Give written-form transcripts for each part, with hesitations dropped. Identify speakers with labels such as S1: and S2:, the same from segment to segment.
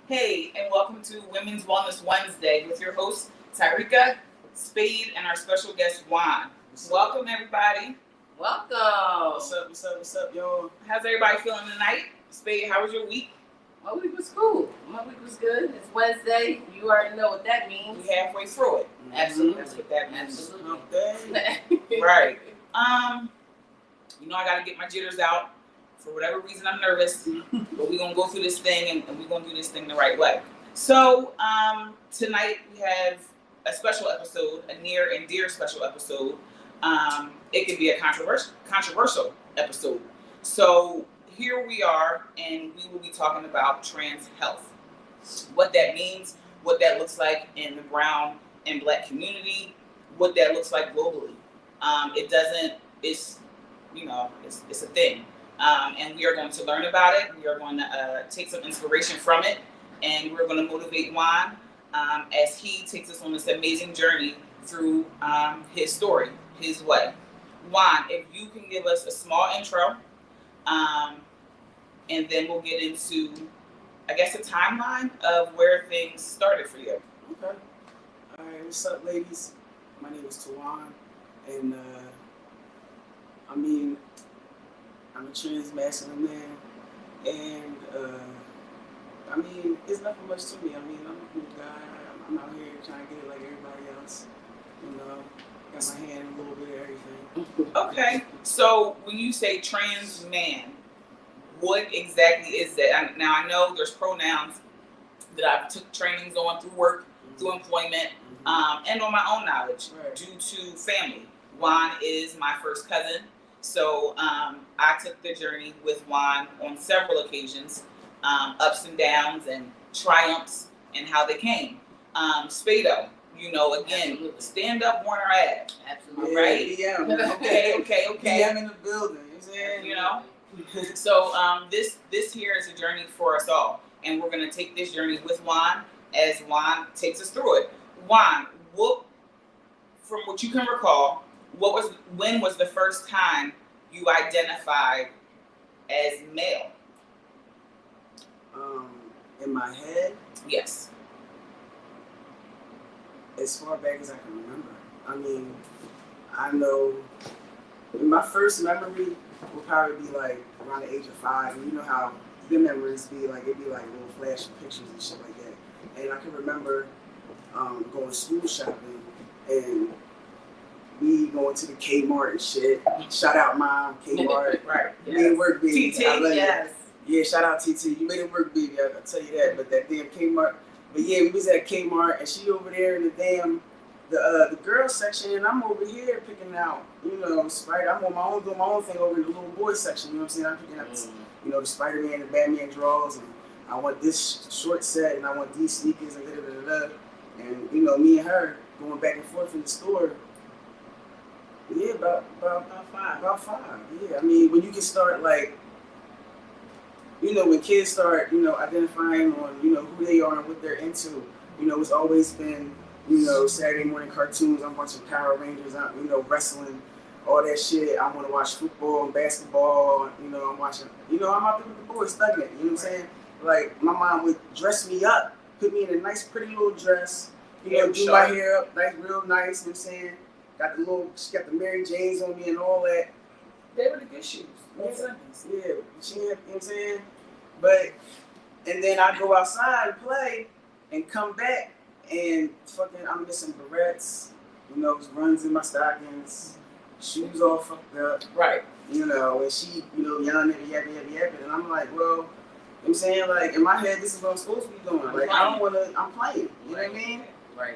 S1: Hey, and welcome to Wellness Wednesday with your hosts, Tyrika, Spade, and our special guest, Juan. Welcome, everybody.
S2: Welcome.
S3: What's up, y'all?
S1: How's everybody feeling tonight? Spade, how was your week?
S2: My week was cool. My week was good. It's Wednesday. You already know what that means.
S1: We halfway through it.
S2: Absolutely.
S1: That's what that means.
S2: Absolutely.
S1: Right. I gotta get my jitters out. For whatever reason, I'm nervous, but we're gonna go through this thing and we're gonna do this thing the right way. So tonight we have a special episode, a near and dear special episode. It could be a controversial episode. So here we are, and we will be talking about trans health, what that means, what that looks like in the brown and black community, what that looks like globally. It's a thing. And we are going to learn about it. We are going to take some inspiration from it, and we're going to motivate Juan as he takes us on this amazing journey through his story, his way. Juan, if you can give us a small intro, and then we'll get into, I guess, a timeline of where things started for you.
S3: Okay. All right. What's up, ladies? My name is Tawan, and I'm a trans masculine man, and it's nothing much to me. I'm a good guy. I'm out here trying to get it like everybody else. Got my hand in a little bit of everything.
S1: Okay, so when you say trans man, what exactly is that? Now I know there's pronouns that I've took trainings on through work, through employment, and on my own knowledge due to family. Juan is my first cousin. So I took the journey with Juan on several occasions, ups and downs and triumphs and how they came. Spado, again,
S2: Absolutely.
S1: Stand up, Warner Ave.
S2: Absolutely.
S1: Right?
S3: Yeah.
S1: Okay.
S3: I'm in the building. You know what I'm saying?
S1: So this here is a journey for us all, and we're gonna take this journey with Juan as Juan takes us through it. Juan, from what you can recall, when was the first time you identified as male?
S3: In my head,
S1: Yes.
S3: as far back as I can remember. I know my first memory will probably be like around the age of 5, and you know how the memories be like, it'd be like little flashing pictures and shit like that. And I can remember going school shopping and me going to the Kmart and shit. Shout out, Mom, Kmart.
S1: Right.
S3: You made it work, baby.
S1: TT,
S3: I love
S1: yes.
S3: you. Yeah, shout out TT. You made it work, baby. I'll tell you that. But that damn Kmart. But yeah, we was at Kmart, and she over there in the damn the girls section, and I'm over here picking out, Spider. I'm on my own, doing my own thing over in the little boys section. You know what I'm saying? I'm picking out, the Spider-Man, the Batman drawers, and I want this short set, and I want these sneakers, and da-da-da-da-da. And me and her going back and forth in the store. Yeah, about 5. About 5. Yeah, when you can start when kids start, identifying on, who they are and what they're into. It's always been, Saturday morning cartoons. I'm watching Power Rangers. Wrestling, all that shit. I want to watch football and basketball. I'm watching. I'm out there with the boys thugging it. You know what I'm saying? Like my mom would dress me up, put me in a nice, pretty little dress. Do my hair up, real nice. You know what I'm saying? She got the Mary Janes on me and all that.
S1: They were the good shoes.
S3: Yeah, she had, you know what I'm saying? And then I go outside and play and come back and I'm missing barrettes, runs in my stockings, shoes all fucked up.
S1: Right.
S3: And she, yelling at me, yapping. And I'm like, well, you know what I'm saying? Like, in my head, this is what I'm supposed to be doing. Like, I don't want to, I'm playing. You know what I mean?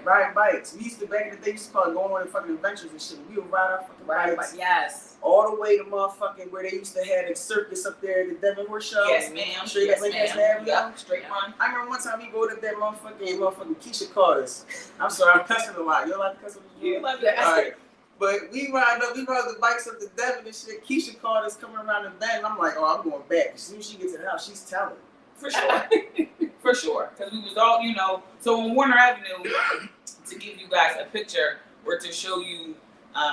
S3: riding bikes. We used to, back in the day, we used to call it going on fucking adventures and shit. We would ride our fucking bikes.
S2: Yes.
S3: All the way to motherfucking where they used to have the circus up there, the Devon Horse Show.
S1: Yes, ma'am.
S3: Straight up Lancaster Avenue.
S1: Yep, straight run.
S3: I remember one time we rode up that motherfucking Keisha Carter's. I'm sorry, I'm cussing a lot. You like to cuss?
S1: You love it.
S3: All right. But we ride the bikes up to Devon and shit. Keisha Carter's coming around the bend. And I'm like, oh, I'm going back. As soon as she gets to the house, she's telling.
S1: For sure. For sure. Because we was all, you know, so on Warner Avenue, to give you guys a picture or to show you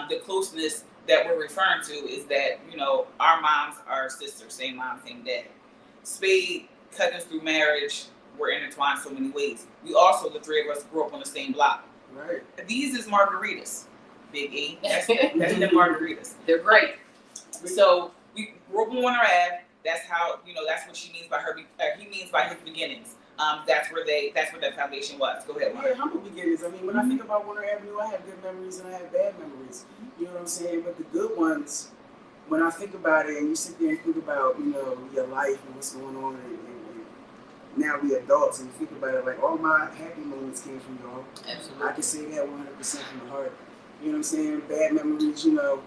S1: the closeness that we're referring to is that, you know, our moms are sisters, same mom, same dad. Spade, cousins through marriage, we're intertwined so many ways. We also, the three of us, grew up on the same block.
S3: Right.
S1: These is margaritas, Big E. That's the margaritas.
S2: They're great.
S1: So we grew up on Warner Ave. That's how, you know, that's what she means by her. He means by his beginnings. That's where that foundation was. Go ahead, Warner.
S3: Yeah, humble beginnings. I mean, when I think about Warner Avenue, I have good memories and I have bad memories. You know what I'm saying? But the good ones, when I think about it, and you sit there and think about, you know, your life and what's going on, and now we adults, and you think about it, like all my happy moments came from y'all.
S2: Absolutely.
S3: I can say that 100% from the heart. You know what I'm saying? Bad memories, you know.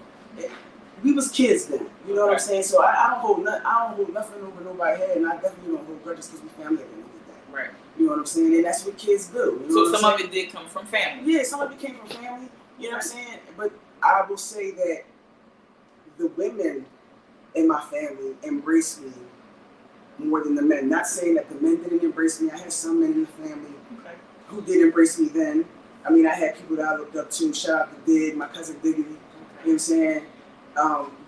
S3: We was kids then, you know what I'm saying? So I don't hold nothing over nobody's head, and I definitely don't hold grudges because we family at the end of the day.
S1: Right.
S3: You know what I'm saying? And that's what kids do. You know
S1: So some of it did come from family.
S3: Yeah, some of it came from family. You know what I'm saying? But I will say that the women in my family embraced me more than the men. Not saying that the men didn't embrace me. I had some men in the family who did embrace me then. I mean, I had people that I looked up to. Shout out to Dig, my cousin Diggity. You know what I'm saying?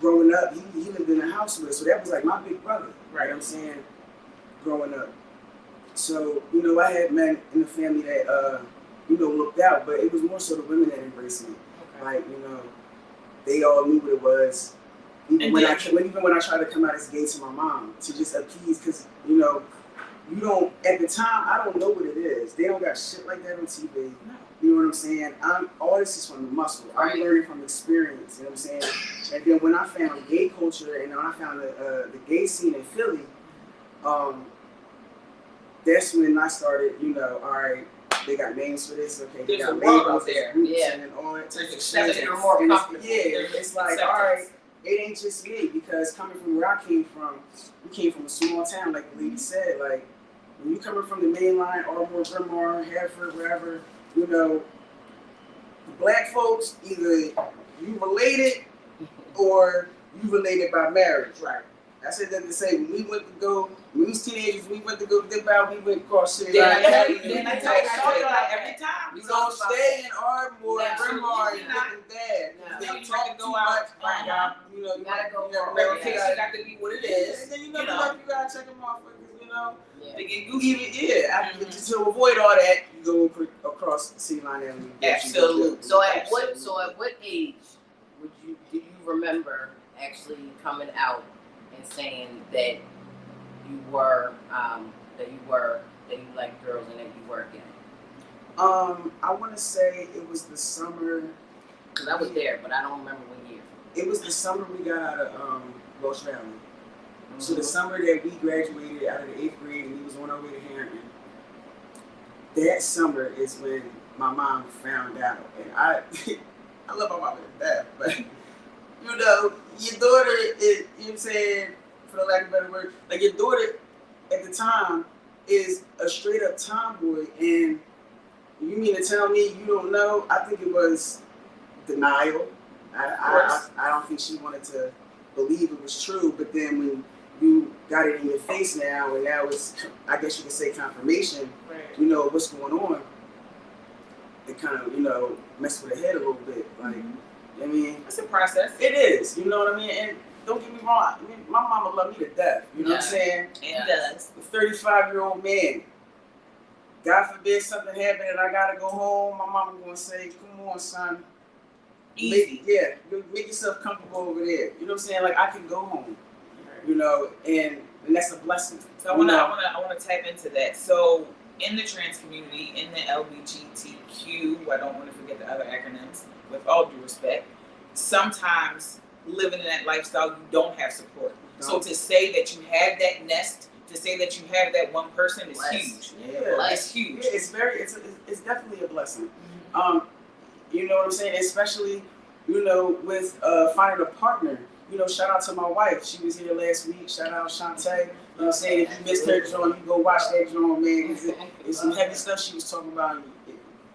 S3: Growing up, he lived in a house with us, so that was like my big brother. Right? You know what I'm saying? Growing up. So, you know, I had men in the family that, you know, looked out, but it was more so the women that embraced me.
S1: Okay.
S3: Like, you know, they all knew what it was. Even when I tried to come out as gay to my mom, to just appease, because, you know, you don't, at the time, I don't know what it is. They don't got shit like that on TV.
S1: No.
S3: You know what I'm saying? All this is from the muscle. I'm learning from experience, you know what I'm saying? And then when I found gay culture and when I found the gay scene in Philly, that's when I started, you know, all right, they got names for this, okay, they got labels there, and all that type of shit. It's like, all right, it ain't just me, because coming from where I came from, we came from a small town, like the lady said, like, when you coming from the main line, Ardmore, Bryn Hereford, wherever, you know, the black folks, either you related or you related by marriage.
S1: Right.
S3: I said that to say, when we was teenagers, we went to go dip out, we went across city.
S1: I tell you that every time.
S3: We gonna stay in Ardmore, Bryn Mawr, and
S1: No.
S3: Dad. They
S1: You
S3: talk
S1: gotta
S3: too
S1: go
S3: much,
S1: out.
S3: find out, you know,
S2: You gotta go for
S1: Reputation got to be what it is.
S3: and then you know, you gotta check them off, you know.
S1: They get
S3: Even,
S1: goofy.
S3: to avoid all that, you go across the city line Avenue.
S1: Absolutely.
S2: So at what age do you remember actually coming out and saying that you liked girls and that you were gay?
S3: I want to say it was the summer.
S2: Because I was there, but I don't remember what year.
S3: It was the summer we got out of Roche Valley. So the summer that we graduated out of the 8th grade and we was on our way to Harrington, that summer is when my mom found out. And I love my mom to death, but you know, your daughter is, you know what I'm saying, for the lack of a better word, like your daughter at the time is a straight up tomboy, and you mean to tell me you don't know? I think it was denial. I don't think she wanted to believe it was true, but then when you got it in your face now, and now it's, I guess you could say, confirmation, you know, what's going on, it kind of, you know, messed with her head a little bit. Like, I mean,
S1: It's a process.
S3: it is, you know what I mean? And don't get me wrong, I mean, my mama loved me to death, you know what I'm saying?
S1: It does.
S3: A 35-year-old man, God forbid something happened and I gotta go home, my mama gonna say, come on, son.
S1: Easy.
S3: Make yourself comfortable over there. You know what I'm saying? Like, I can go home. You know, and that's a blessing.
S1: So I wanna tap into that. So in the trans community, in the LGBTQ, I don't want to forget the other acronyms, with all due respect, sometimes living in that lifestyle, you don't have support. So to say that you have that nest to say that you have that one person is
S2: Blessed.
S1: huge.
S3: Yeah.
S1: It's huge.
S3: Yeah, it's definitely a blessing. You know what I'm saying? Especially, you know, with finding a partner. You know, shout out to my wife. She was here last week. Shout out Shantae. You know what I'm saying? If you missed her drawing, you go watch that drawing, man. It's some heavy stuff she was talking about.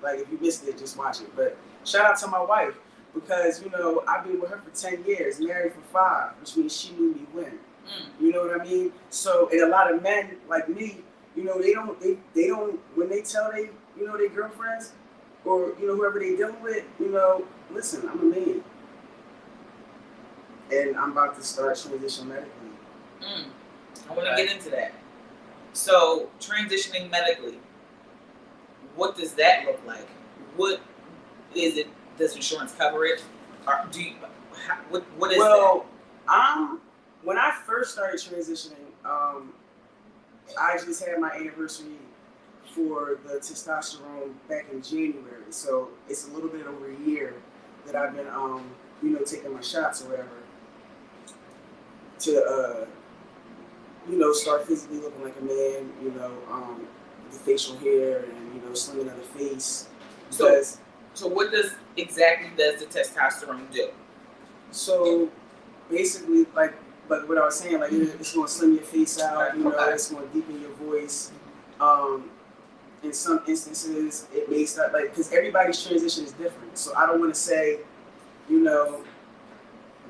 S3: Like, if you missed it, just watch it. But shout out to my wife because, you know, I've been with her for 10 years, married for 5, which means she knew me when. You know what I mean? So, and a lot of men like me, you know, they don't, when they tell they, you know, their girlfriends or, you know, whoever they dealing with, you know, listen, I'm a man. And I'm about to start transition medically.
S1: I want to get into that. So, transitioning medically, what does that look like? What is it? Does insurance cover it? Or do you, what is
S3: Well, when I first started transitioning, I just had my anniversary for the testosterone back in January. So it's a little bit over a year that I've been, you know, taking my shots or whatever to, you know, start physically looking like a man, you know, the facial hair and, you know, slimming of the face. Because,
S1: So what exactly does the testosterone do?
S3: so basically, like, but what I was saying, like, it's going to slim your face out, you know, it's going to deepen your voice. In some instances, it may start, like, because everybody's transition is different. So I don't want to say, you know,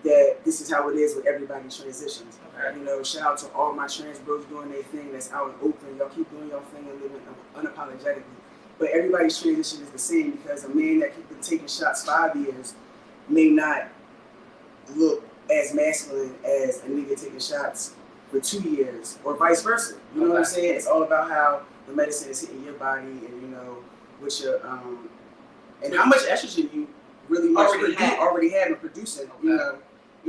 S3: that this is how it is with everybody transitions.
S1: Okay.
S3: You know, shout out to all my trans bros doing their thing that's out in Oakland. Y'all keep doing your thing and living unapologetically. But everybody's transition is the same because a man that keep taking shots 5 years may not look as masculine as a nigga taking shots for 2 years, or vice versa. You know what I'm saying? It's all about how the medicine is hitting your body, and you know what your and how much estrogen you really already have and producing. You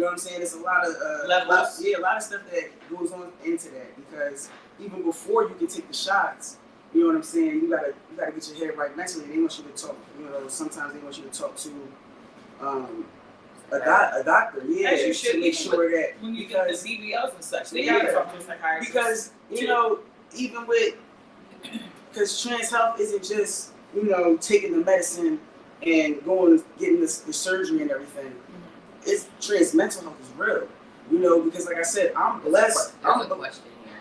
S3: know what I'm saying? It's a lot of a lot of stuff that goes on into that because even before you can take the shots, you know what I'm saying? You gotta get your head right mentally. They want you to talk. You know, sometimes they want you to talk to a doctor,
S1: As you should,
S3: to make sure that
S1: when you get the BBLs and such, they gotta talk to a psychiatrist.
S3: Because you know, even with because trans health isn't just, you know, taking the medicine and getting the surgery and everything. It's trans mental health is real, you know, because like I said, I'm blessed.
S2: There's a question here.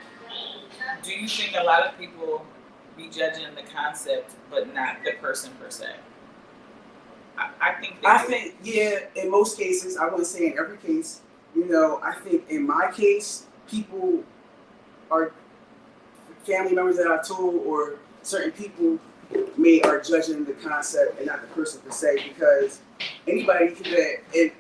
S1: Do you think a lot of people be judging the concept but not the person per se? I think
S3: yeah, in most cases, I wouldn't say in every case, you know, I think in my case, people are family members that I've told or certain people are judging the concept and not the person per se, because anybody can and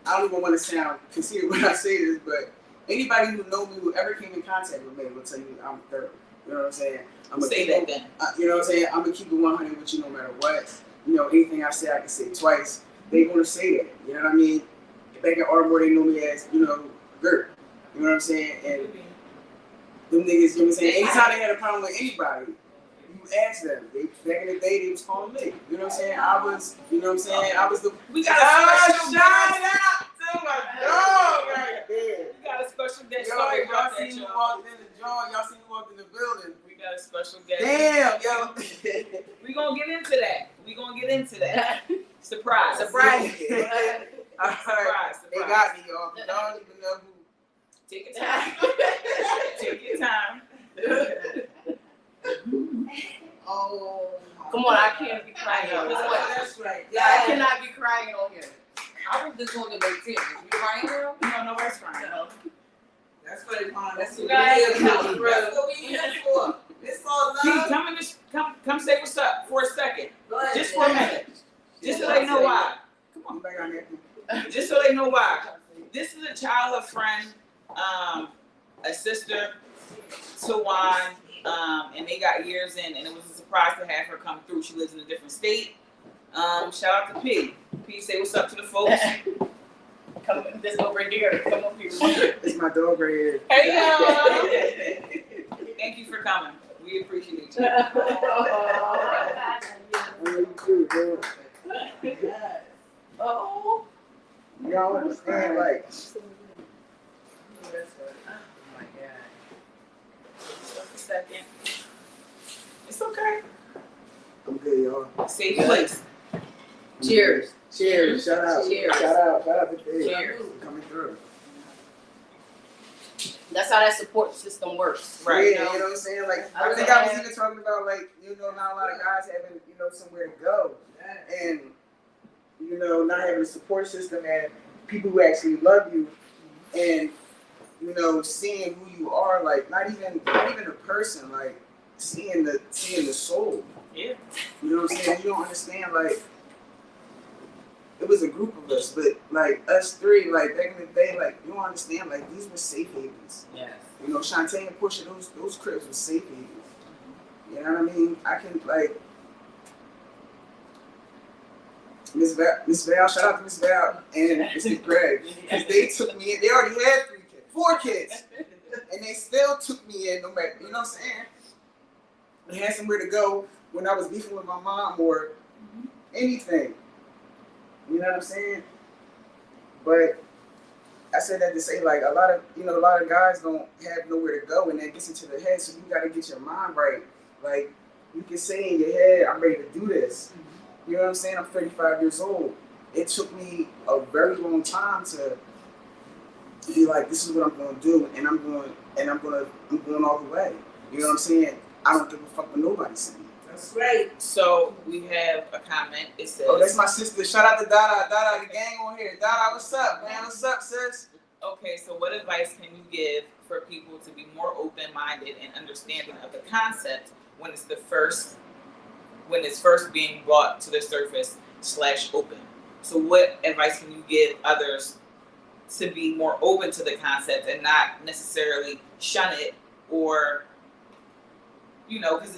S3: I don't even want to sound conceited when I say this, but anybody who know me, who ever came in contact with me will tell you I'm thorough. You know what I'm saying? I'm gonna
S1: say that then.
S3: You know what I'm saying? I'm gonna keep it 100 with you no matter what. You know, anything I say, I can say twice. They gonna say that. You know what I mean? Back in Ardmore, they know me as, you know, Gert. You know what I'm saying? And them niggas, you know what I'm saying? Anytime they had a problem with anybody, you ask them. Back in the day, they was calling me. You know what I'm saying? I was, you know what I'm saying? I was the.
S1: We got a special
S3: shout out to my dog right there.
S1: We got a special guest.
S3: Yo,
S1: Sorry
S3: y'all
S1: about
S3: see
S1: that,
S3: me
S1: y'all.
S3: walk in the joint, y'all see me walk in the building.
S1: We got a special guest.
S3: Damn, yo.
S1: We gonna get into that. Surprise.
S3: Surprise.
S1: Surprise.
S3: They got me, y'all. Y'all don't even know who.
S1: Take your time. Take your time.
S3: Oh.
S2: Come on, I can't be crying.
S3: That's right.
S2: Yeah, I cannot be crying on here.
S4: I was just going to make sense. You crying now?
S1: No, nobody's crying.
S3: That's what they call it.
S4: That's
S3: That's
S4: what
S3: what we here for. It's all love.
S1: Keith, come say what's up for a second.
S3: Go ahead.
S1: Just for a minute. Just so they know why. Come on.
S3: Back on there.
S1: Just so they know why. This is a childhood friend, a sister to Juan, and they got years in, and it was a surprise to have her come through. She lives in a different state. Shout out to P. P, say what's up to the folks.
S2: Come this over here. Come over here.
S3: It's my dog right here.
S1: Hey, y'all. Thank you for coming. We appreciate you.
S3: You too, bro.
S2: Oh.
S3: Y'all understand, like.
S2: Oh my God.
S1: second. It's okay.
S3: I'm good, y'all.
S1: Safe place.
S2: Cheers.
S3: Cheers. Shout out.
S2: Cheers.
S3: Shout out to Dave.
S2: Cheers.
S3: Coming through.
S2: That's how that support system works.
S1: Right.
S3: Yeah, you know what I'm saying? Like,
S2: I
S3: I think I was even talking about, like, you know, not a lot of guys having, you know, somewhere to go. And, you know, not having a support system and people who actually love you and, you know, seeing who you are, like, not even a person, like, seeing the soul.
S1: Yeah.
S3: You know what I'm saying? You don't understand, like, it was a group of us, but like us three, like back in the day, like you don't understand, like these were safe havens.
S2: Yes.
S3: You know, Shantae and Portia, those cribs were safe havens. You know what I mean? I can like Miss Val, shout out to Miss Val and Mr. Greg, because they took me in. They already had 4 kids, and they still took me in. No matter, you know what I'm saying? They had somewhere to go when I was beefing with my mom or anything. You know what I'm saying? But I said that to say, like, a lot of guys don't have nowhere to go, and that gets into their head. So you got to get your mind right. Like, you can say in your head, "I'm ready to do this." You know what I'm saying? I'm 35 years old. It took me a very long time to be like, "This is what I'm going to do," and I'm going all the way. You know what I'm saying? I don't give a fuck what nobody's saying.
S1: That's right. So we have a comment. It says,
S3: "Oh, that's my sister. Shout out to Dada. Dada, the gang on here. Dada, what's up, man? What's up, sis?"
S1: Okay, so what advice can you give for people to be more open-minded and understanding of the concept when it's first being brought to the surface / open? So what advice can you give others to be more open to the concept and not necessarily shun it, or, you know, because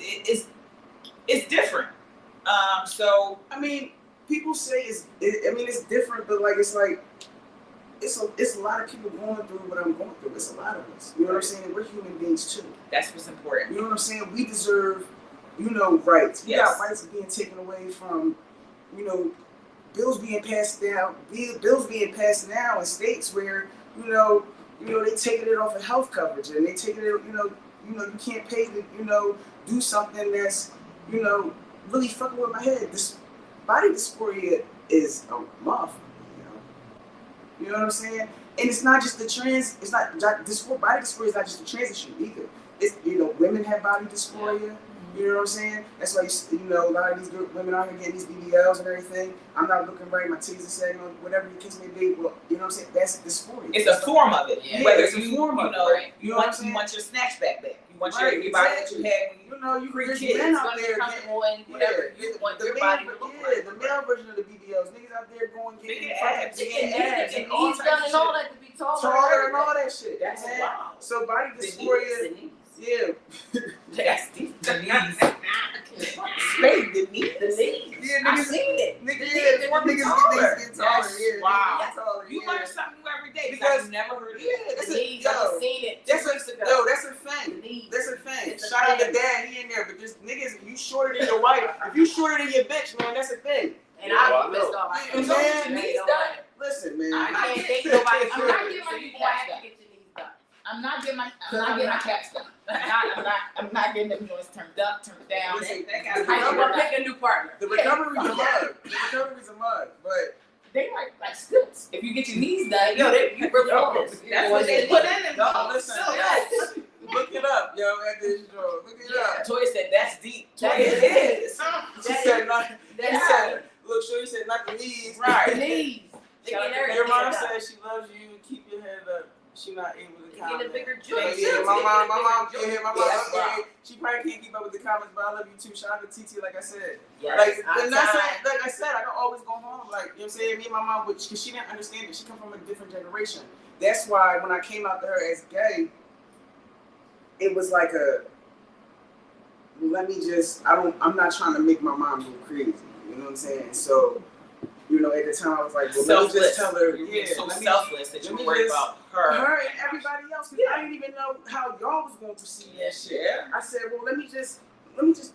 S1: it's different. So
S3: I mean, people say it's different, but like it's a lot of people going through what I'm going through. It's a lot of us. You know what I'm saying? We're human beings too.
S1: that's what's important.
S3: You know what I'm saying? We deserve, you know, rights. We
S1: Yes.
S3: got rights being taken away from, you know, bills being passed down. Bills being passed now in states where, you know, they taking it off of health coverage and they taking it, you can't pay to, do something that's, really fucking with my head. This body dysphoria is a motherfucker, You know what I'm saying? And it's not just the trans. It's not body dysphoria is not just the trans issue either. It's women have body dysphoria. You know what I'm saying? That's why a lot of these women out here getting these BBLs and everything. I'm not looking right. My titties are sagging, whatever the case may be. Well, you know what I'm saying? That's dysphoria.
S1: It's a form of it.
S2: Yeah.
S1: Whether
S3: It's a
S1: you,
S3: form of it,
S1: right.
S3: You
S1: you
S3: know what I'm
S1: want
S3: saying?
S1: you want your snatchback back. You want
S3: Right,
S1: your body
S3: exactly.
S1: that you had when you
S3: There's
S1: kids.
S3: men
S2: It's
S3: out
S2: gonna be
S3: there
S2: comfortable in whatever you want your body to look like.
S3: the male version of the BBLs. Niggas out there going
S1: Big
S3: getting
S1: abs.
S3: fucking
S2: Abs
S3: and
S2: and
S3: all
S2: knees
S3: types
S2: done
S3: of
S2: and all
S3: shit.
S2: that to be taller.
S3: Taller and all that shit.
S1: That's
S3: man.
S1: wild.
S3: So body
S2: The knees,
S3: dysphoria,
S2: the knees.
S3: yeah.
S1: That's the knees.
S2: Straight, the knees. The knees.
S3: Yeah,
S2: I
S3: niggas,
S2: seen it.
S3: niggas,
S2: The
S3: yeah,
S2: knees, they want to be
S3: niggas
S2: taller.
S3: get taller.
S1: Yes.
S3: Yeah,
S1: Wow.
S3: niggas get taller.
S1: You
S3: yeah.
S1: learn something new every day
S3: Because-
S1: I've never heard of
S3: Yeah,
S1: it.
S3: that's
S2: The
S3: a
S2: knees, I
S3: yo.
S2: seen it.
S3: That's
S2: 2 weeks ago.
S3: that's a
S2: The
S3: thing.
S2: knees.
S3: That's a thing.
S2: It's a
S3: Shout out to
S2: thing.
S3: Dad, he in there, but just niggas, you shorter than your wife. If you shorter than your bitch, man, that's a thing.
S2: And
S5: Yeah,
S2: I
S5: well, I
S2: be pissed
S5: know.
S2: off. I
S3: Yeah,
S2: can't
S3: man.
S2: get your knees done.
S3: Listen, man.
S2: I can't date nobody. I'm not
S1: So
S2: getting my
S1: you
S2: knees
S1: watch
S2: done.
S1: that.
S2: Get your knees done.
S1: I'm not getting my caps done. I'm not getting them joints turned up, turned down.
S3: Listen,
S2: I'm gonna pick a new partner.
S3: The recovery's a mug. The recovery's a mug, but
S1: They like stilts. If you get your knees done,
S2: Yo, you really on this.
S1: that's what they put in them.
S3: no, listen.
S1: Yes.
S3: Look it up, yo, at this show. Look it up.
S1: Toy said that's deep.
S2: That
S1: Toy
S2: is.
S1: is.
S3: She said not. She
S2: That's
S3: said, look, sure, you said not the knees.
S2: The
S1: Right.
S2: knees. They
S1: Shout out
S2: get
S1: to
S2: everything
S3: Your mom
S2: done.
S3: said she loves you. Keep your head up. She not able to
S2: They
S3: comment.
S2: get a bigger
S3: Yeah,
S2: joint.
S3: yeah, my mom, yeah, my mom.
S1: That's wild.
S3: She probably can't keep up with the comments, but I love you too. Shout out to TT, like I said.
S2: Yes,
S3: Like,
S2: I'm
S3: and that's
S2: trying.
S3: like I said, I can always go home. Like, you know what I'm saying? Me and my mom, because she didn't understand it. She come from a different generation. That's why when I came out to her as gay, it was like I'm not trying to make my mom go crazy. You know what I'm saying? So, at the time I was like, well, let me just tell her,
S1: You're
S3: yeah,
S1: so
S3: let me-
S1: selfless that you
S3: let me
S1: worry
S3: just-
S1: about her.
S3: her and everybody else, because I didn't even know how y'all was going to see that shit.
S1: Yeah.
S3: I said, well, let me just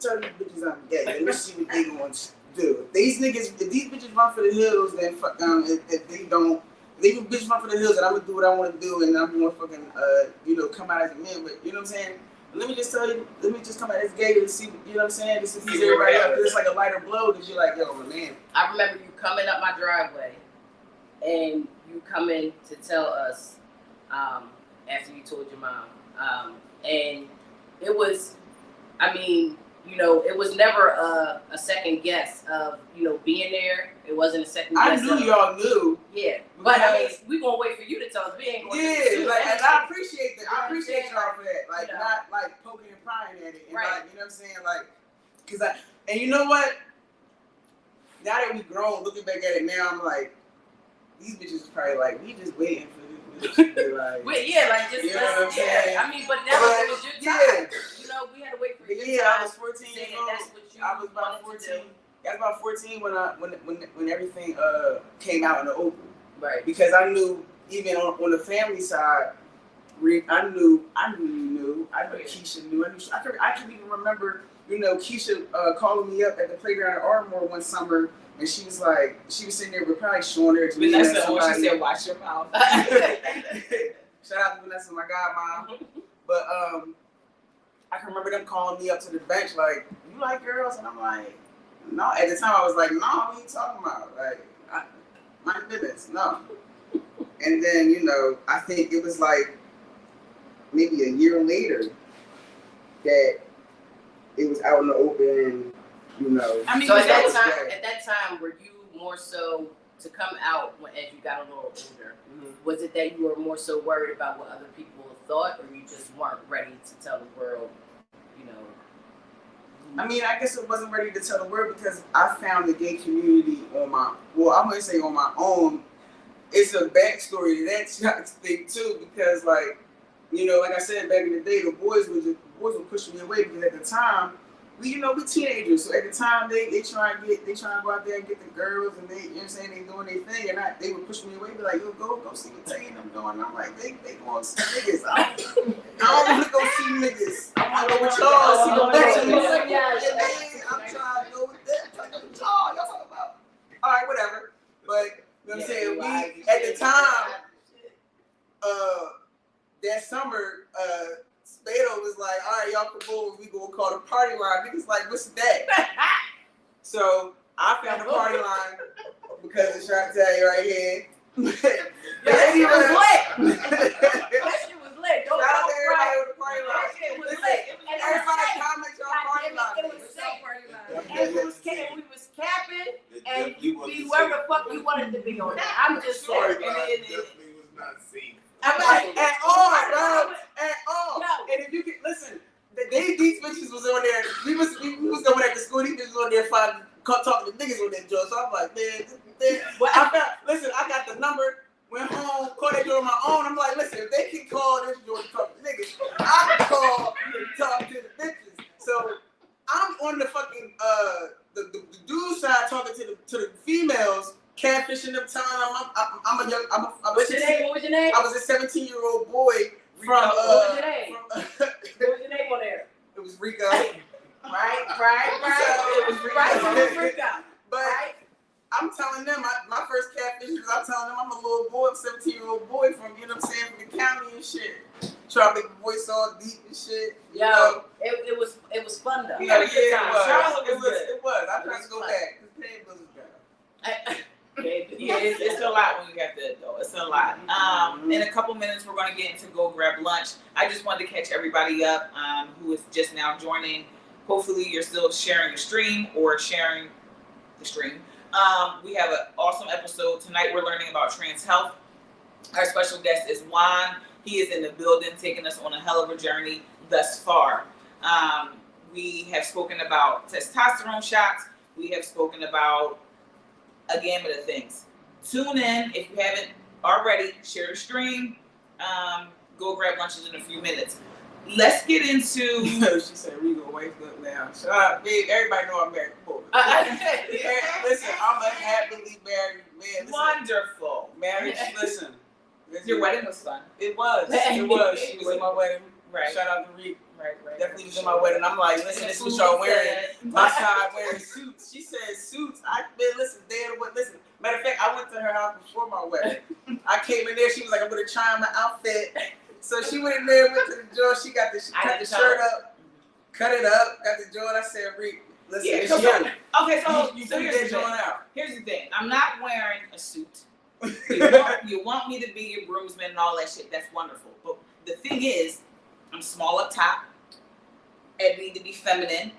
S3: tell you bitches I'm gay. Let me see what they going to do. If these bitches run for the hills, then fuck them. If they don't, they bitches run for the hills, and I'm gonna do what I want to do, and I'm gonna fucking come out as a man. But you know what I'm saying? let me just tell you, let me just come at this gate and see, you know what I'm saying? Just to
S1: See
S3: see
S1: where
S3: everybody
S1: we're
S3: up.
S1: at.
S3: It's like a lighter blow because you're like, yo, my man.
S2: I remember you coming up my driveway, and you coming to tell us after you told your mom, and it was, I mean, you know, it was never a second guess of, you know, being there. It wasn't a second
S3: I
S2: guess.
S3: knew y'all knew.
S2: Yeah, but I mean,
S3: Because-
S2: we gonna wait for you to tell us. We ain't going to
S3: Yeah, like, and I appreciate that. I appreciate
S2: Yeah.
S3: y'all for that. Like,
S2: You know.
S3: not like poking and prying at it. And
S2: Right.
S3: like, you know what I'm saying? Like, and you know what? Now that we grown, looking back at it now, I'm like, these bitches is probably like, we just waiting for this bitch to be like,
S2: Yeah, like just
S3: You know what I'm saying?
S2: I mean, but that was, it was your time. You know, we had to wait for
S3: But
S2: your
S3: yeah,
S2: time.
S3: I was 14 years
S2: saying
S3: old.
S2: that's what you
S3: I was about
S2: wanted to
S3: 14.
S2: do.
S3: I was about 14 when everything came out in the open.
S2: Right.
S3: Because I knew, even on the family side, I knew you knew. I knew Keisha knew. I can even remember, you know, Keisha calling me up at the playground at Ardmore one summer, and she was sitting there with probably showing her to me and
S1: Vanessa, when she
S3: somebody.
S1: said, "Watch your mouth."
S3: Shout out to Vanessa, my godmom. But I can remember them calling me up to the bench like, "You like girls?" And I'm like, "No." At the time, I was like, "No, what are you talking about? Like, my business, no." And then, you know, I think it was like maybe a year later that it was out in the open, you know.
S1: I mean,
S2: So at
S3: that
S2: that time, were you more so to come out as you got a little older?
S3: Mhm.
S2: Was it that you were more so worried about what other people thought, or you just weren't ready to tell the world, you know?
S3: I mean, I guess it wasn't ready to tell the world because I found the gay community I'm gonna say on my own. It's a backstory to that thing too, because like, you know, like I said back in the day, the boys would push me away because at the time, we teenagers, so at the time they try and go out there and get the girls, and they, you know what I'm saying, they doing their thing, and they would push me away, be like, yo, go see what Tay and them doing. And I'm like, they going to see niggas. I don't want to go see niggas. I want to go with y'all, see the bitches. I'm trying to go with that. I'm trying to go with y'all. Y'all talking about? All right, whatever. But you know what I'm saying? We at the time, that summer, Spado was like, all right, y'all come over, we gonna call the party line. Niggas like, what's that? So I found the party line because of Shantae right here.
S2: That shit was lit. That shit was lit. Don't
S3: Shout out to
S2: talk
S3: everybody
S2: right.
S3: on the party line.
S2: That shit was
S3: Listen,
S2: lit. And it was
S3: everybody
S2: safe.
S3: comment y'all party line.
S2: It was safe. And we was capping, and you be wherever the fuck you wanted to be on that. I'm just saying.
S5: Definitely was not safe.
S2: I'm like,
S3: At all, bro. At all.
S2: No.
S3: And if you can listen, these bitches was on there. We was going at the school. These bitches was on there talking to niggas on that joint. So I'm like, man, I got the number. Went home, called that joint on my own. I'm like, listen, if they can call this joint to talk to niggas, I can call and talk to the bitches. So I'm on the fucking the dude side talking to the females, catfishing them, telling them I'm a young.
S2: what's your name? What was your name?
S3: I was a 17-year-old boy from.
S2: What was your name?
S3: From,
S2: What was your name on there?
S3: it was Rico.
S2: Right.
S3: So it was Rico.
S2: Right, it was Rico.
S3: But
S2: Right.
S3: I'm telling them, my first catfish was I'm telling them I'm a little boy, 17-year-old boy from, you know what I'm saying, from the county and shit. Trying to make the voice all deep and shit.
S2: Yo, it was fun though.
S1: We had a good
S3: it
S1: time.
S3: was.
S1: Charlotte was good.
S3: It was. I'm
S2: It
S3: trying
S2: was
S3: to go
S2: fun.
S3: back. Because Payne was better.
S1: Yeah, it's a lot when you have to though. It's a lot. In a couple minutes, we're going to get into go grab lunch. I just wanted to catch everybody up who is just now joining. Hopefully, you're still sharing the stream or sharing the stream. We have an awesome episode tonight. We're learning about trans health. Our special guest is Juan. He is in the building, taking us on a hell of a journey thus far. We have spoken about testosterone shots. We have spoken about a gamut of things. Tune in if you haven't already. Share the stream. Go grab lunches in a few minutes. Let's get into.
S3: She said, we gonna wake up now. Shut up, big. Everybody know I'm married. Listen, I'm a happily married man. Listen,
S1: Wonderful.
S3: marriage, listen.
S1: Your wedding was fun.
S3: It was. It was. She was in my wedding.
S1: Right.
S3: Shout out to Reek.
S1: Right.
S3: Definitely was in my wedding. I'm like, listen, this is what y'all wearing. My side wearing suits. She said suits. Listen, listen. Matter of fact, I went to her house before my wedding. I came in there. She was like, I'm gonna try on my outfit. So she went in there, went to the joint. She got the
S1: I
S3: cut
S1: had
S3: the
S1: to
S3: shirt up, cut it up, got the joint. I said, Reek, listen,
S1: Yeah,
S3: it's
S1: so-
S3: you.
S1: Okay, so
S3: You
S1: so
S3: put
S1: here's
S3: that
S1: the
S3: joint
S1: thing.
S3: out.
S1: Here's the thing. I'm not wearing a suit. You want me to be your groomsman and all that shit. That's wonderful. But the thing is, I'm small up top. I need to be feminine.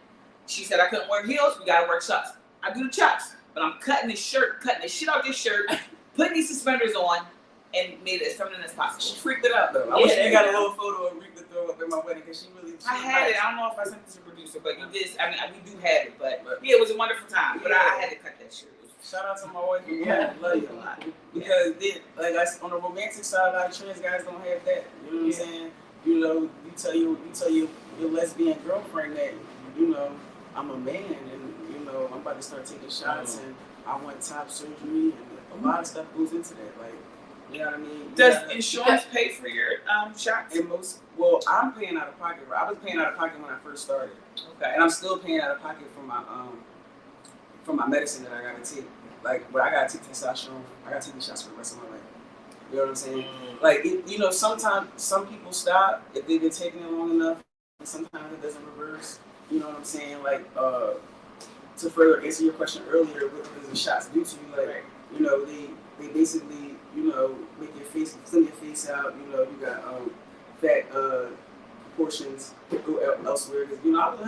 S1: She said I couldn't wear heels. We gotta wear chucks. I do the chucks, but I'm cutting this shirt, cutting the shit out this shirt, putting these suspenders on, and made it as feminine as
S3: She
S1: possible.
S3: freaked it out though. I
S1: Yeah,
S3: wish
S1: there
S3: you got a
S1: you go.
S3: little photo of Reek to throw up at my wedding because she really.
S1: I had it. I don't know if I sent this to the producer, but you did. I mean, we do have it, but yeah, it was a wonderful time. But I had to cut that shirt.
S3: Shout out to my wife.
S1: Yeah,
S3: love you.
S1: a lot.
S3: Because like on the romantic side, a lot of trans guys don't have that. You know what I'm saying? You know, you tell your lesbian girlfriend that, you know, I'm a man and, you know, I'm about to start taking shots and I want top surgery and a lot of stuff goes into that. Like, you know what I mean?
S1: Does insurance pay for your shots?
S3: And I'm paying out of pocket. I was paying out of pocket when I first started,
S1: Okay.
S3: and I'm still paying out of pocket for my medicine that I gotta take. Like, but I gotta take testosterone. I gotta take these shots for the rest of my life. You know what I'm saying? Like, you know, sometimes some people stop if they've been taking it long enough, and sometimes it doesn't reverse. You know what I'm saying? Like, to further answer your question earlier, what does the shots do to you? Like, you know, they basically, you know, make your face, slim your face out. You know, you got fat portions go elsewhere. Cause, you know, I was a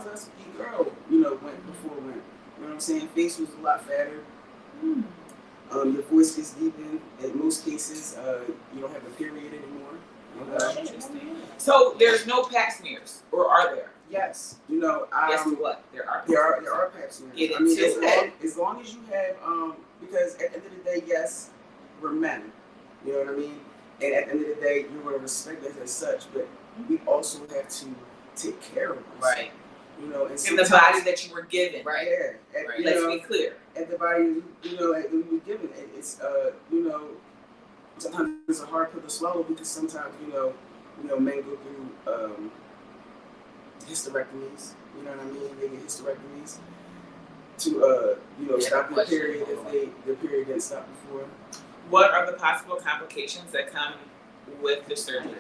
S3: husky girl. You know, before when. You know what I'm saying? Face was a lot fatter. Your voice gets deepened. In most cases, you don't have a period anymore.
S1: Interesting. So there's no pap smears, or are there?
S3: Yes, you know.
S1: Yes to what? There are.
S3: There are pap smears.
S1: Get
S3: I mean,
S1: into it.
S3: as long as you have, because at the end of the day, yes, we're men. You know what I mean? And at the end of the day, you're going to respect us as such, but we also have to take care of us.
S1: Right.
S3: You know, and
S1: In the body that you were given.
S2: Right.
S3: Yeah.
S2: Right.
S3: You
S1: Let's
S3: know,
S1: be clear.
S3: at the body, you know, that we were given. It's, you know, sometimes it's a hard pill to swallow because sometimes, you know, men go through hysterectomies. You know what I mean? They get hysterectomies to, you know, stop their period if their period didn't stop before.
S1: What are the possible complications that come with the surgery?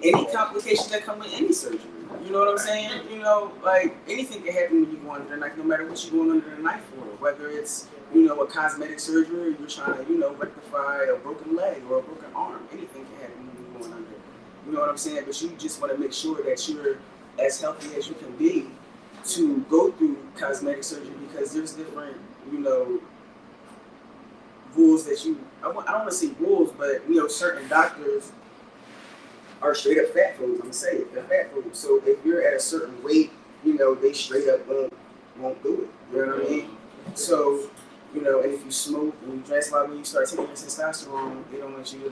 S3: Any complications that come with any surgery. You know what I'm saying? You know, like anything can happen when you go under the knife, no matter what you're going under the knife for. Whether it's, you know, a cosmetic surgery, or you're trying to, you know, rectify a broken leg or a broken arm. Anything can happen when you're going under. You know what I'm saying? But you just want to make sure that you're as healthy as you can be to go through cosmetic surgery because there's different, you know, rules that I don't want to say rules, but, you know, certain doctors are straight up fat phobes. I'm gonna say it. They're fat phobes. So if you're at a certain weight, you know, they straight up won't do it. You know what I mean? So, you know, and if you smoke and you drink, that's why when you start taking your testosterone, they don't want you to,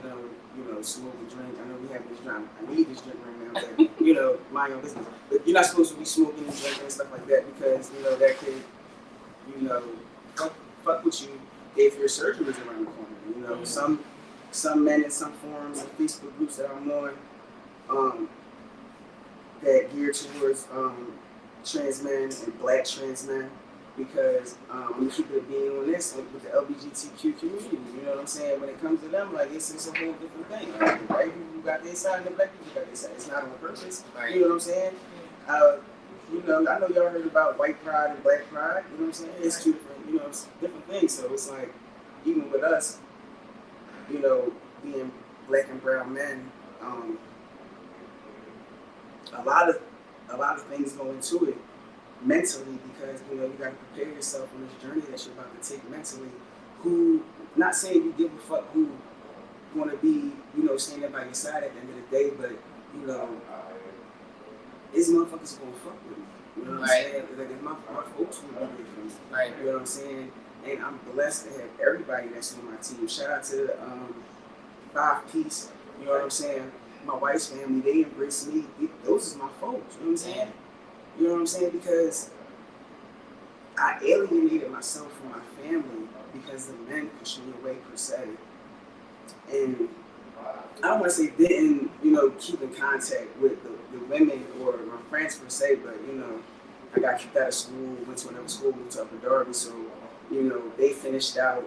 S3: you know, smoke and drink. I know we have this drink. I need this drink right now, but, you know, mind your business. But you're not supposed to be smoking and drinking and stuff like that because, you know, that could, you know, fuck with you if your surgery is around the corner. You know, some men in some forums and Facebook groups that I'm on, that gear towards trans men and black trans men because I'm gonna keep it being on this with the LGBTQ community. You know what I'm saying? When it comes to them, like it's a whole different thing. Like, the white people got their side and the black people got their side. It's not on purpose.
S2: Right.
S3: You know what I'm saying? You know, I know y'all heard about white pride and black pride. You know what I'm saying? It's two different, you know, it's different things. So it's like even with us, you know, being black and brown men. A lot of things go into it mentally because, you know, you got to prepare yourself on this journey that you're about to take mentally. Who, not saying you give a fuck who want to be, you know, standing by your side at the end of the day, but, you know, these motherfuckers going to fuck with me. You know what I'm saying? Like, if my folks will be there for me.
S2: Right.
S3: You know what I'm saying? And I'm blessed to have everybody that's on my team. Shout out to the 5 Piece. You know what I'm saying? My wife's family, they embrace me. Those is my folks. You know what I'm saying? You know what I'm saying? Because I alienated myself from my family because the men pushed me away per se. And I don't want to say didn't, you know, keep in contact with the women or my friends per se, but, you know, I got kicked out of school, went to another school, moved to Upper Darby, so, you know, they finished out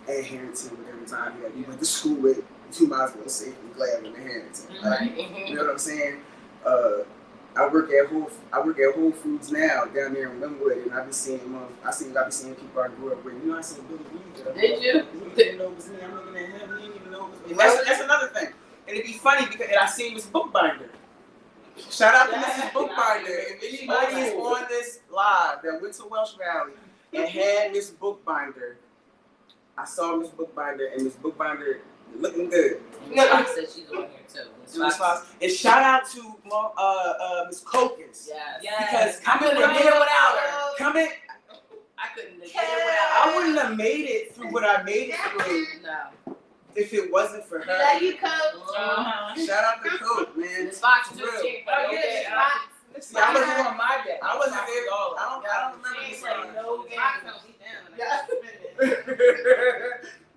S3: at Harrington with everybody that we went to school with. 2 miles ago safe and glad when they hand it to me. Like,
S2: Right.
S3: you know what I'm saying? I work at Whole Foods now down there in Linwood, and I've been seeing people I grew up with. You know, I seen Billy Reed.
S2: Did you?
S3: He didn't know it was me. I'm looking at him. He didn't even know it was me. That's another thing. And it'd be funny because I seen Miss Bookbinder. Shout out to Mrs. Bookbinder. If anybody is on this live that went to Welsh Valley and had Miss Bookbinder, I saw Miss Bookbinder, and Miss Bookbinder looking good.
S2: Miss Fox said she's on here too.
S3: Miss Fox. And shout out to Miss Kokins.
S2: Yes.
S3: Because coming
S2: couldn't
S3: in
S2: get it without her.
S3: coming,
S2: I couldn't get it without her.
S3: I wouldn't have made it through what I made it through
S2: No.
S3: if it wasn't for her.
S4: Love you, Coach.
S3: Shout out to Coke, man.
S2: Miss Fox
S3: For
S2: too.
S3: real.
S2: She
S4: Oh,
S2: ain't
S4: yeah,
S2: no
S4: Fox.
S3: See, I wasn't
S4: on my day.
S3: I wasn't there. I don't remember
S2: She
S3: this
S2: ain't
S3: song.
S2: no
S4: Fox
S2: game.
S4: don't be down.
S3: Yeah.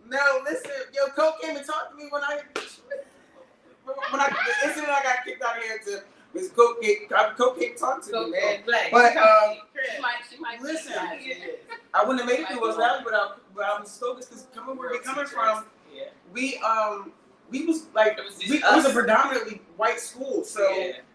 S3: No, listen, yo, Coke came and talked to me when the incident I got kicked out of here to Miss Coke came and talked to me, man. But
S2: She might
S3: listen,
S2: be
S3: I wouldn't have made it through West Valley without Miss Coke, because coming where we coming from, we was like it was a predominantly white school, so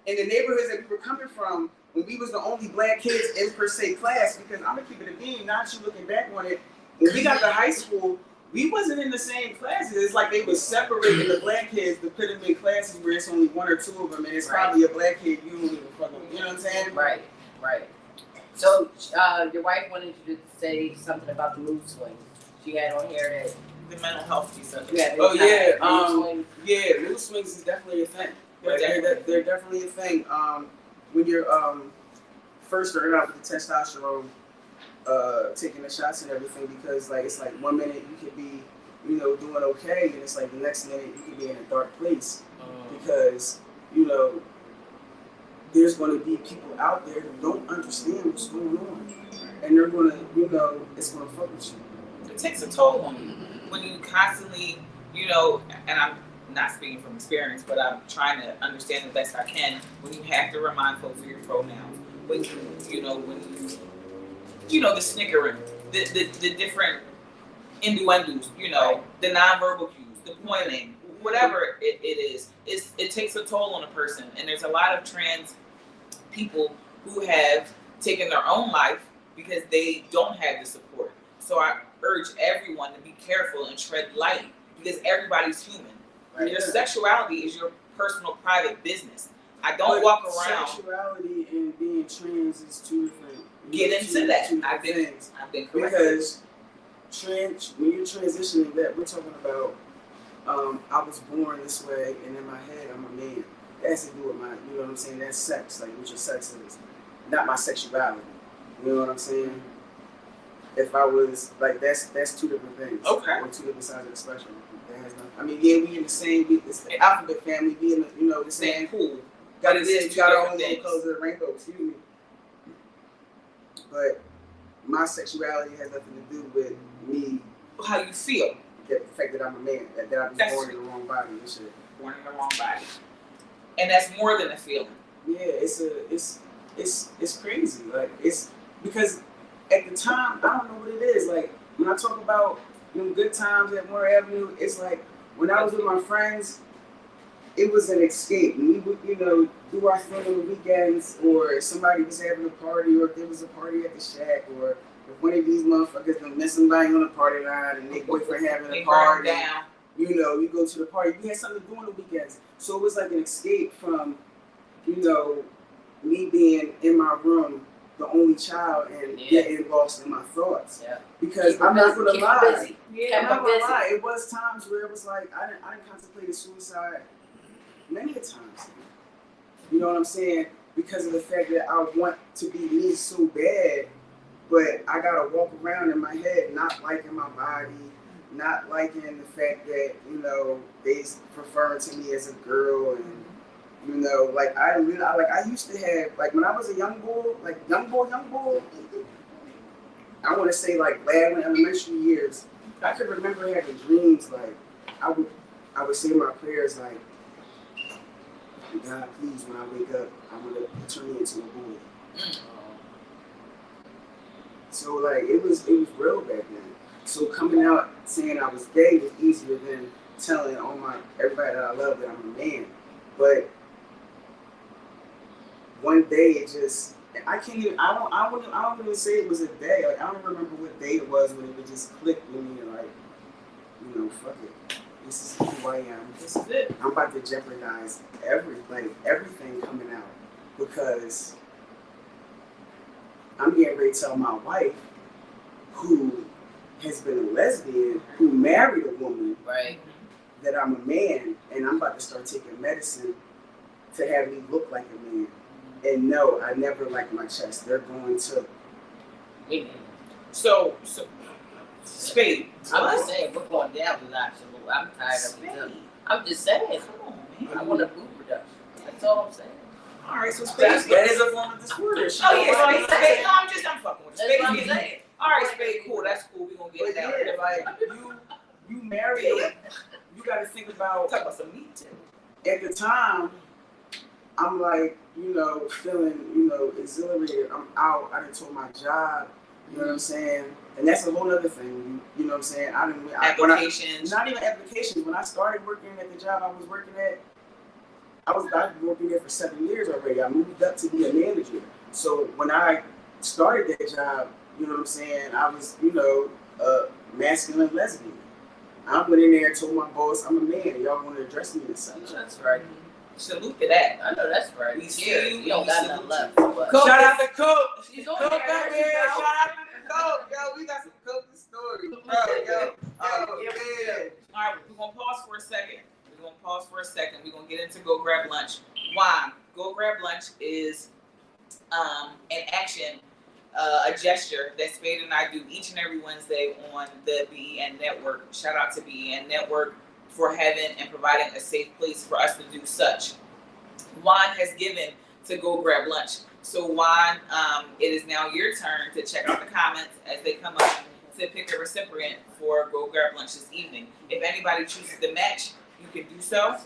S3: in the neighborhoods that we were coming from, when we was the only black kids in per se class, because I'm gonna keep it a beam, not you looking back on it, when we got to high school, we wasn't in the same classes. It's like they was separating the black kids to put them in classes where it's only 1 or 2 of them, and it's probably a black kid you don't even fucking, you know what I'm saying?
S2: Right. So your wife wanted you to say something about the mood swings. She had on here that
S1: The mental health piece of it.
S2: you had
S3: Oh, yeah,
S2: mood swings.
S3: Yeah, mood swings is definitely a thing. They're definitely a thing. When you're first starting out with the testosterone, taking the shots and everything, because like it's like 1 minute you could be, you know, doing okay, and it's like the next minute you could be in a dark place, because you know there's going to be people out there who don't understand what's going on, and they're going to, you know, it's going to fuck with you.
S1: It takes a toll on you when you constantly, you know, and I'm not speaking from experience, but I'm trying to understand the best I can, when you have to remind folks of your pronouns, when you know, the snickering, the different innuendos, you know, the nonverbal cues, the pointing, whatever it is, it takes a toll on a person. And there's a lot of trans people who have taken their own life because they don't have the support. So I urge everyone to be careful and tread light, because everybody's human.
S3: Right.
S1: Your sexuality is your personal private business. I don't walk around.
S3: Sexuality and being trans is 2 different.
S1: Get into that.
S3: I've
S1: I've been corrected.
S3: because when you're transitioning, that we're talking about. I was born this way, and in my head, I'm a man. That has to do with my, you know what I'm saying? That's sex, like what your sex is, not my sexuality. You know what I'm saying? If I was like, that's 2 different things.
S1: Okay.
S3: Or 2 different sides of the spectrum. That has nothing. I mean, yeah, we in the same, it's the alphabet family. We in the, you know, the same.
S1: Cool.
S3: Got
S1: But it is 2
S3: got our
S1: different
S3: own little
S1: things.
S3: colors of the rainbow. Excuse me. But my sexuality has nothing to do with me.
S1: How you feel.
S3: The fact that I'm a man, that I was
S1: That's
S3: born in the wrong body and shit.
S1: Born in the wrong body. And that's more than a feeling.
S3: Yeah, it's crazy. Like it's because at the time I don't know what it is. Like when I talk about good times at Moore Avenue, it's like when I was with my friends, it was an escape. And we would, do our thing on the weekends, or if somebody was having a party, or if there was a party at the shack, or if one of these motherfuckers done met somebody on the party line and their boyfriend having
S1: They
S3: a
S1: burn
S3: party,
S1: down.
S3: you go to the party. We had something to do on the weekends. So it was like an escape from, me being in my room, the only child, and getting lost in my thoughts.
S2: Yeah.
S3: Because I'm not gonna lie.
S2: Busy.
S3: Yeah, I'm not gonna lie. It was times where it was like I didn't contemplate suicide many a times. You know what I'm saying? Because of the fact that I want to be me so bad, but I gotta walk around in my head not liking my body, not liking the fact that they referring to me as a girl, and I used to have, like, when I was a young boy, I want to say like lab in elementary years, I could remember having dreams like I would say my prayers like, God, please, when I wake up, I want to turn me into a boy. So like it was real back then. So coming out saying I was gay was easier than telling everybody that I love that I'm a man. But one day it just, I don't even say it was a day. Like, I don't remember what day it was when it would just click with me, like, fuck it. This is who I am.
S1: This is it.
S3: I'm about to jeopardize everything coming out because I'm getting ready to tell my wife, who has been a lesbian, who married a woman,
S2: Right.
S3: that I'm a man, and I'm about to start taking medicine to have me look like a man. And no, I never liked my chest. They're going to.
S1: So, Spade.
S2: I'm just saying, we're going down the notch. I'm tired of it. I'm just saying.
S1: Come on, man.
S2: I want a boob reduction. That's all I'm saying.
S1: All right, so Spade.
S3: That is a form of disorders.
S1: Oh yeah, Spade. No, I'm fucking with
S2: That's what I'm
S1: Spade.
S2: saying.
S1: All right, Spade. Cool. That's cool. We gonna get
S3: But
S1: down.
S3: yeah, like you married, you got to think about.
S1: Talk about some meat too.
S3: At the time, I'm like, feeling, exhilarated. I'm out. I done told my job. You know what I'm saying? And that's a whole other thing. You know what I'm saying?
S1: Applications.
S3: Not even applications. When I started working at the job I was working at, I've been working there for 7 years already. I moved up to be a manager. So when I started that job, you know what I'm saying, I was, a masculine lesbian. I went in there and told my boss, I'm a man, and y'all want to address me as such.
S2: That's right.
S1: Salute to that.
S2: I know that's right.
S1: We see you.
S2: We don't
S1: We
S2: got
S1: salute
S2: nothing left.
S1: you.
S2: But
S1: Coke.
S3: Shout out to Coke.
S2: she's on
S3: Coke
S2: there.
S3: up here. Shout out to Coke. Yo, we got some Coke stories, bro. Yo. Oh, yeah.
S1: All right, we're gonna pause for a second. We're gonna get into Go Grab Lunch. Why? Go Grab Lunch is an action, a gesture that Spade and I do each and every Wednesday on the BEN Network. Shout out to BEN Network for having and providing a safe place for us to do such. Juan has given to Go Grab Lunch. So Juan, it is now your turn to check out the comments as they come up to pick a recipient for Go Grab Lunch this evening. If anybody chooses to match, you can do so.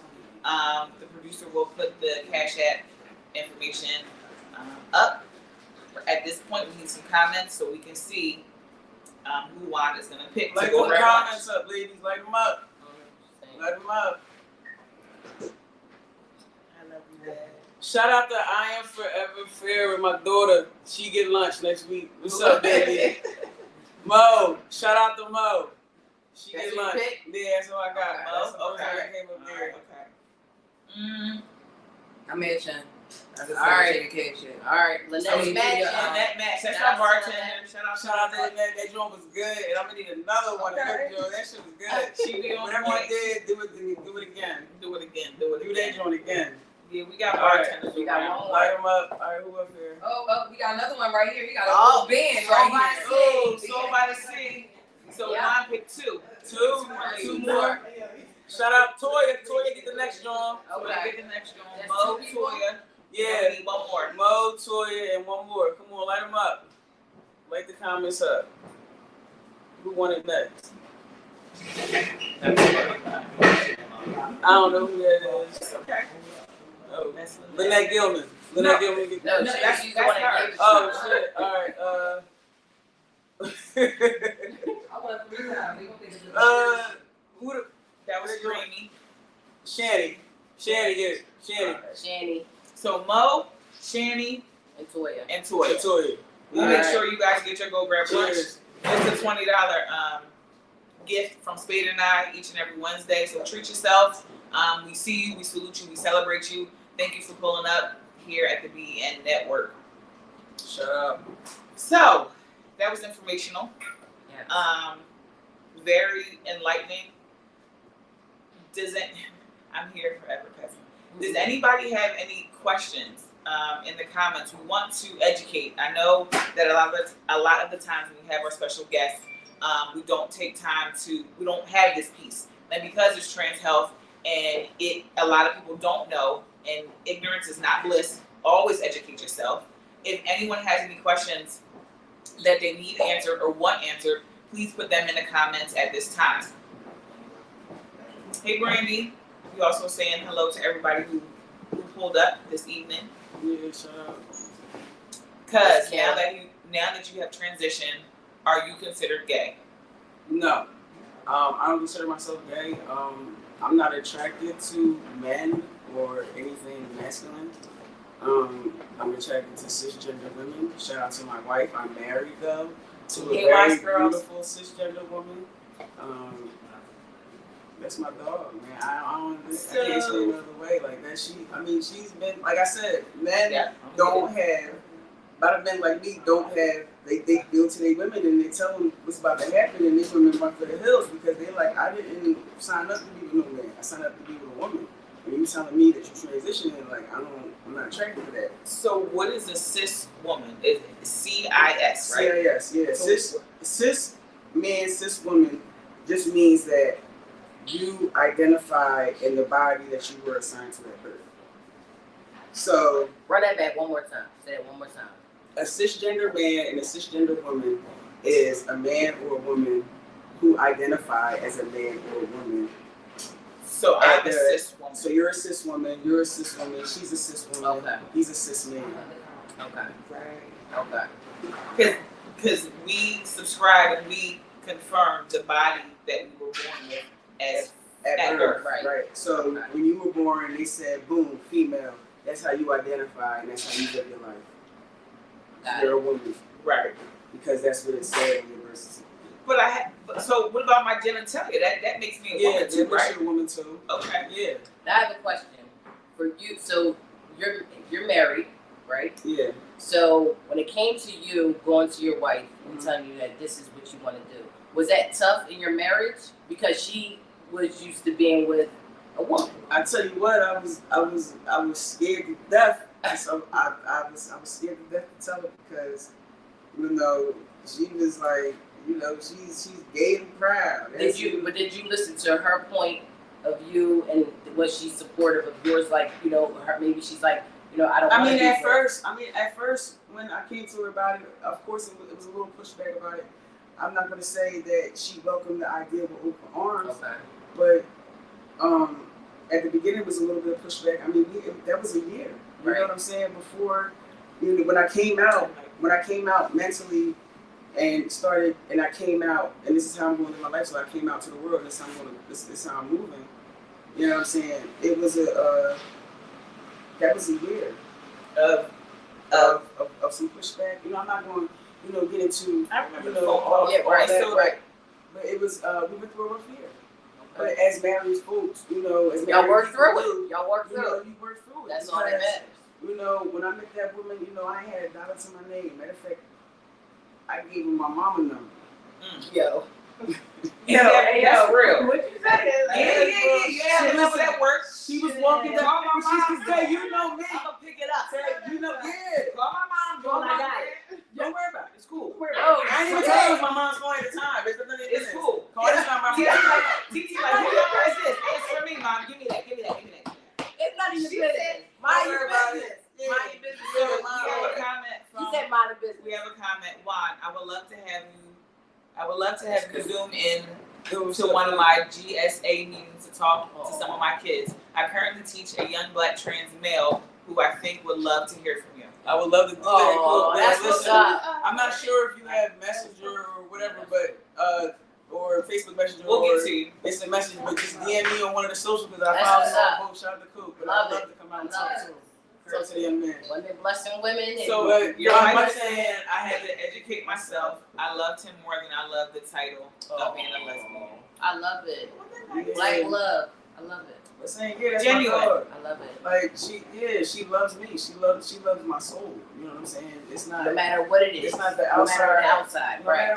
S1: The producer will put the Cash App information up. At this point, we need some comments so we can see who Juan is going to pick to
S3: Light
S1: Go
S3: the
S1: Grab Lunch.
S3: comments up, ladies. Light them up. Light them up.
S1: I love you, Dad.
S3: Shout out to I Am Forever Fair with my daughter. She get lunch next week. What's up, baby? Mo. Shout out to Mo. She
S2: That's
S3: get
S2: who you
S3: lunch.
S2: pick?
S3: Yeah, that's who I got.
S1: Okay.
S3: That's the first
S1: Okay.
S3: time I came up there.
S1: Okay.
S4: I'm at Chen. I just
S2: All right.
S4: take a cake shit.
S2: All right,
S1: So
S2: Lynette's
S1: we
S2: match.
S1: did that match. That's
S2: Shout
S1: our
S2: out to
S1: bartender.
S2: Lynette.
S1: Shout out
S3: Shout out to that. That joint was good, and I'm gonna need another one.
S1: Okay.
S3: Yo, that shit was good.
S1: She be on
S3: Whatever
S1: point.
S3: you did, do it again.
S1: Do it again.
S3: Do that joint again.
S1: Yeah, we got
S3: All right.
S1: bartenders.
S2: We got
S1: around.
S2: one more.
S3: Light them up. All right, who up here?
S4: Oh, we got another one right here. We got a
S2: Oh,
S4: whole band
S2: so
S4: right
S2: by
S4: here.
S1: Oh, so by the sea. So
S2: Yeah.
S1: Juan picked two.
S3: Two more. Shout out Toya. Toya get the next joint.
S1: So
S2: Okay.
S1: we get the next one.
S2: That's
S1: Mo,
S2: two people?
S1: Toya.
S3: Yeah.
S1: We need one more.
S3: Mo, Toya, and one more. Come on, light them up. Light the comments up. Who won it next? I don't know who that is.
S1: Okay.
S3: Oh,
S1: That's
S3: Lynette Gilman. Lynette Gilman. Get
S2: No,
S1: No, that's-
S2: she's
S1: that's
S2: the one that
S1: her.
S2: gave it to
S3: Oh
S2: us.
S3: shit! All right.
S4: I want 3 times. We gonna think it's
S3: Who the?
S1: That was Dreamy.
S3: Shanny. Shanny here. Shanny.
S2: Shanny
S1: So Mo, Shani,
S2: and Toya.
S1: and Toya.
S3: Toya.
S1: We
S2: All
S1: make
S2: right.
S1: sure you guys get your Go Grab Lunch.
S3: Cheers.
S1: It's a $20 gift from Spade and I each and every Wednesday. So treat yourself. We see you, we salute you, we celebrate you. Thank you for pulling up here at the BEN Network.
S3: Shut up.
S1: So that was informational.
S2: Yeah.
S1: Very enlightening. I'm here forever, cousin. Does anybody have any questions in the comments? We want to educate. I know that a lot of the times when we have our special guests, we don't take time we don't have this piece. And because it's trans health and a lot of people don't know, and ignorance is not bliss, always educate yourself. If anyone has any questions that they need answered or want answered, please put them in the comments at this time. Hey Brandy, we also saying hello to everybody who pulled up this evening.
S3: Yeah, shut up.
S1: Cause
S2: Yeah.
S1: now that you have transitioned, are you considered gay?
S3: No. I don't consider myself gay. I'm not attracted to men or anything masculine. I'm attracted to cisgender women. Shout out to my wife. I'm married though to a very beautiful cisgender woman. That's my dog, man. I can't say it another way. Like that, she's been, like I said, men don't have, a lot of men like me don't have, they build to their women and they tell them what's about to happen and these women run for the hills because they're like, I didn't sign up to be with no man. I signed up to be with a woman. And you telling me that you transitioning, like, I'm not attracted to that.
S1: So what is a cis woman? It's CIS, right?
S3: CIS, yeah. Cis man, cis woman just means that you identify in the body that you were assigned to that birth. So
S2: Run that back one more time. Say it one more time.
S3: a cisgender man and a cisgender woman is a man or a woman who identify as a man or a woman.
S1: So I'm a cis woman.
S3: So you're a cis woman, you're a cis woman, she's a cis woman,
S2: Okay.
S3: he's a cis man.
S2: Okay.
S1: Right.
S2: Okay.
S1: Because we subscribe and we confirm the body that we were born with as
S3: At birth,
S2: right.
S3: right. So when you were born, they said, boom, female. That's how you identify and that's how you live your life.
S2: Got
S3: You're
S2: it.
S3: a woman.
S1: right.
S3: Because that's what it said on your birth certificate.
S1: But so what about my genitalia? That makes me a woman too, right?
S3: You're a woman too.
S1: Okay.
S3: Yeah.
S2: Now I have a question for you. So you're married, right?
S3: Yeah.
S2: So when it came to you going to your wife and telling you that this is what you want to do, was that tough in your marriage because she was used to being with a woman?
S3: I tell you what, I was scared to death. So I was scared to death to tell her because, you know, she was like, you know, she's gay and proud.
S2: Did you listen to her point of view and was she supportive of yours? Like, you know, her, maybe she's like, you know, I don't.
S3: I mean, at first, when I came to her about it, of course, it was a little pushback about it. I'm not gonna say that she welcomed the idea with open arms,
S2: Okay.
S3: but at the beginning, it was a little bit of pushback. I mean, that was a year. You
S2: Right.
S3: know what I'm saying? Before, you know, when I came out mentally and started, and I came out, and this is how I'm going through my life. So I came out to the world. This is how I'm moving. You know what I'm saying? It was that was a year of some pushback. You know, I'm not going, you know, get into,
S1: I remember
S3: you
S1: the
S3: know,
S1: phone call.
S3: all
S2: right,
S3: that,
S2: so right.
S3: But it was we went through a rough year. But as married folks, you know, as
S2: Y'all
S3: married
S2: worked through
S3: people
S2: it. Y'all worked
S3: you
S2: through
S3: know,
S2: it.
S3: you work through it.
S2: That's all that
S3: because,
S2: matters.
S3: You know, when I met that woman, you know, I ain't had a dollar to my name. Matter of fact, I gave her my mama number.
S2: Yo.
S1: That's real.
S2: What you say?
S1: Yeah. Remember that works?
S3: She was walking down.
S1: Call my mom.
S3: She said, "You know me."
S2: I'm gonna pick it up.
S3: You know, yeah.
S1: Call my mom.
S2: Well, I got it.
S3: Don't worry about it. It's cool.
S2: Oh,
S3: I ain't even tell you it was my mom's phone at the time.
S1: It's cool.
S3: Call this not my
S1: TT
S3: phone.
S1: like, who number is this? It's for me, mom. Give me that.
S2: It's not even
S4: She
S2: business.
S4: said,
S2: Mind
S3: don't
S2: your
S3: worry about
S2: business.
S3: Yeah.
S2: Mind your business.
S1: So we have a comment
S2: He
S1: from.
S2: said mind your business.
S1: We have a comment. Juan, I would love to have you zoom in to one of my GSA meetings to talk to some of my kids. I currently teach a young black trans male who I think would love to hear from you.
S3: I would love to do that.
S2: Oh,
S3: Cool.
S2: that's
S3: But
S2: what's
S3: listen,
S2: up.
S3: I'm not sure if you have Messenger or whatever, but or Facebook Messenger.
S1: We'll
S3: or
S1: get to you.
S3: It's a message, but just DM me on one of the socials because I
S2: That's
S3: follow
S2: what's
S3: you
S2: up.
S3: on both. Shout out to Coop. But
S2: Love
S3: I'd love
S2: it.
S3: to come out and
S2: Love
S3: talk
S2: it.
S3: to him. Talk to the young man.
S2: Women blessing women. And
S1: So
S3: You're
S1: my
S3: right.
S1: saying I had to educate myself. I loved him more than I loved the title of being a lesbian.
S2: I love it.
S3: Yeah.
S2: Black love. I love it.
S3: But saying, yeah, that's
S1: Genuine.
S3: my dog.
S2: I love it.
S3: Like she loves me. She loves my soul. You know what I'm saying? It's not.
S2: No matter what it is.
S3: It's not the
S2: No matter
S3: outside.
S2: the outside.
S3: No
S2: Right.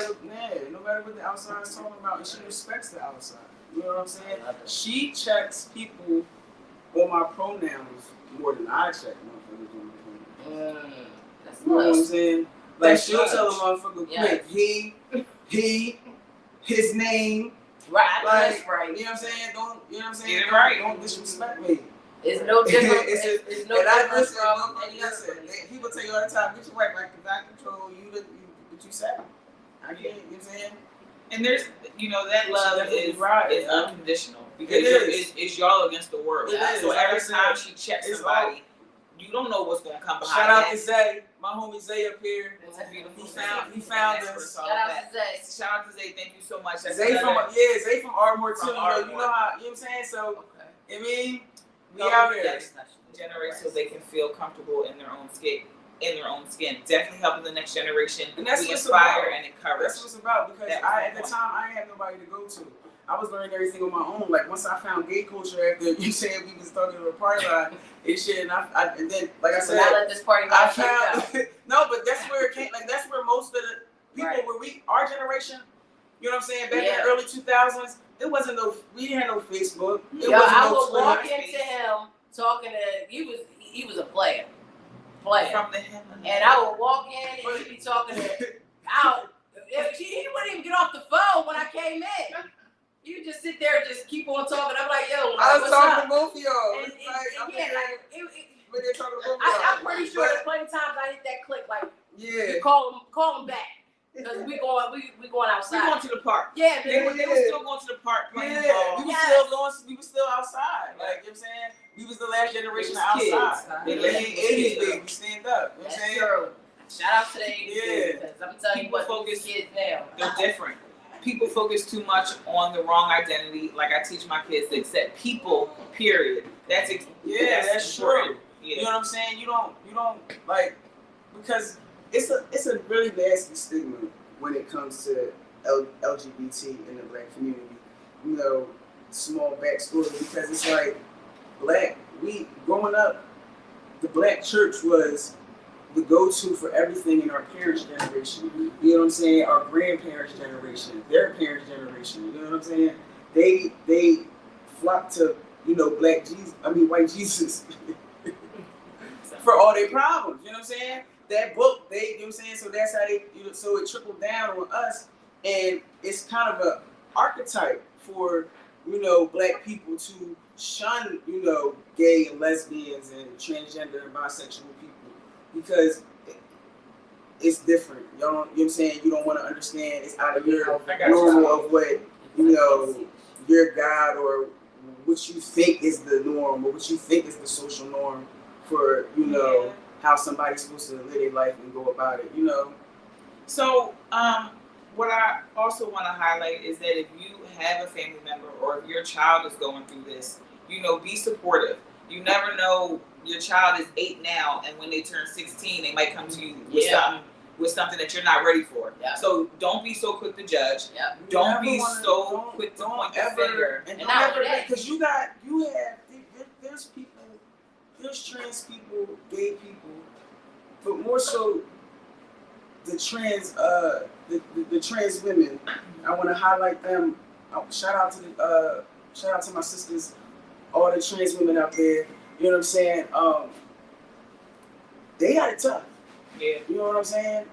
S3: no matter what the outside is talking about, and she respects the outside. You know what I'm saying?
S2: I love it.
S3: She checks people on my pronouns more than I check motherfuckers on my pronouns.
S2: That's
S3: You know what I'm
S2: love.
S3: saying? Like
S2: That's
S3: she'll
S2: love.
S3: tell a motherfucker
S2: Yes.
S3: quick, he, his name.
S2: Right.
S3: Like,
S2: That's right.
S3: You know what I'm saying? Don't you know what I'm saying?
S1: Get it right.
S3: Don't disrespect me.
S2: It's no different.
S3: It's
S2: it's no
S3: and I
S2: different
S3: listen,
S2: from
S3: motherfucker,
S2: any other
S3: listen.
S2: place.
S3: People tell you all the time, get your right, like if I control you, what you say. I get it, you know what I'm saying?
S1: And there's, that love
S3: definitely
S1: is
S3: right,
S1: is
S3: man.
S1: unconditional because
S3: It is.
S1: it's y'all against the world.
S3: It is.
S1: So
S3: Like
S1: every
S3: I said,
S1: time she checks
S3: it's
S1: somebody, you don't know what's gonna come behind
S3: Shout out
S1: that.
S3: to Zay, my homie Zay up here.
S1: It's a beautiful
S3: He found
S1: thing.
S3: us.
S2: Shout out to Zay.
S1: Shout out to Zay. Thank you so much. That's
S3: Zay
S1: another-
S3: from Ardmore too.
S1: From
S3: You know
S1: Ardmore.
S3: how, you know what I'm saying? So,
S2: Okay.
S3: I mean, we
S1: No,
S3: out here.
S1: next generation so they can feel comfortable in their own skin. Definitely helping the next generation.
S3: And that's
S1: we
S3: what it's
S1: inspire
S3: about.
S1: and encourage.
S3: That's what it's about, because
S1: That was
S3: at
S1: my
S3: the
S1: point.
S3: time I didn't have nobody to go to. I was learning everything on my own. Like once I found gay culture after you said we was talking to a party line and shit, and then like I
S2: So
S3: said,
S2: now let this party
S3: I
S2: go straight out.
S3: found no, but that's where it came. Like that's where most of the people,
S2: Right.
S3: where our generation, you know what I'm saying, back in
S2: Yeah.
S3: the early 2000s, it wasn't we didn't have no Facebook. It
S2: Yo,
S3: wasn't
S2: I
S3: no
S2: would walk
S3: Twitter.
S2: into him talking to he was a player.
S1: From the him
S2: And I would walk in and he'd be talking to he wouldn't even get off the phone when I came in. You just sit there and just keep on talking. I'm like, yo,
S3: I was
S2: what's
S3: talking
S2: up?
S3: to both of y'all.
S2: And,
S3: It's like,
S2: yeah, like
S3: but they're talking to both of y'all.
S2: I'm pretty sure that plenty of times I hit that click like
S3: Yeah.
S2: you call him back because we going
S1: we
S2: outside.
S1: going to the park.
S2: Yeah,
S1: They were
S3: Yeah.
S1: still going to the park playing
S3: Yeah,
S1: ball.
S3: we were
S2: Yes.
S3: still outside. Like, you know what I'm saying? We was the last generation
S1: It was
S3: outside.
S1: kids.
S3: The
S1: Yeah.
S3: 80s baby, stand up. You know what I'm
S2: That's
S3: saying?
S2: true. Shout out to the 80s
S3: Yeah.
S2: because I'm telling you
S1: People
S2: what,
S1: focus-
S2: these kids now.
S1: They're different. People focus too much on the wrong identity. Like I teach my kids to accept people, period. That's
S3: That's
S1: important.
S3: true.
S1: Yeah.
S3: You know what I'm saying? You don't like, because it's a really nasty stigma when it comes to LGBT in the black community. You know, small backstory, because it's like growing up, the black church was the go-to for everything in our parents' generation. You know what I'm saying? Our grandparents' generation, their parents' generation. You know what I'm saying? They flocked to, white Jesus for all their problems. You know what I'm saying? That book, you know what I'm saying? So that's how so it trickled down on us, and it's kind of a archetype for, black people to shun, gay and lesbians and transgender and bisexual people, because it's different. You know what I'm saying? You don't want to understand. It's out of your normal of what, your God or what you think is the norm or what you think is the social norm for, how somebody's supposed to live their life and go about it,
S1: So, what I also want to highlight is that if you have a family member or if your child is going through this, be supportive. You never know, your child is 8 now, and when they turn 16, they might come to you with something that you're not ready for.
S2: Yeah.
S1: So don't be so quick to judge.
S2: Yeah.
S1: Don't be so quick to point the finger.
S3: And
S2: And
S3: don't
S2: not
S3: ever,
S2: only that,
S3: because there's people, there's trans people, gay people, but more so the trans women. I want to highlight them. Shout out to my sisters, all the trans women out there. You know what I'm saying? They got it tough.
S1: Yeah.
S3: You know what I'm saying?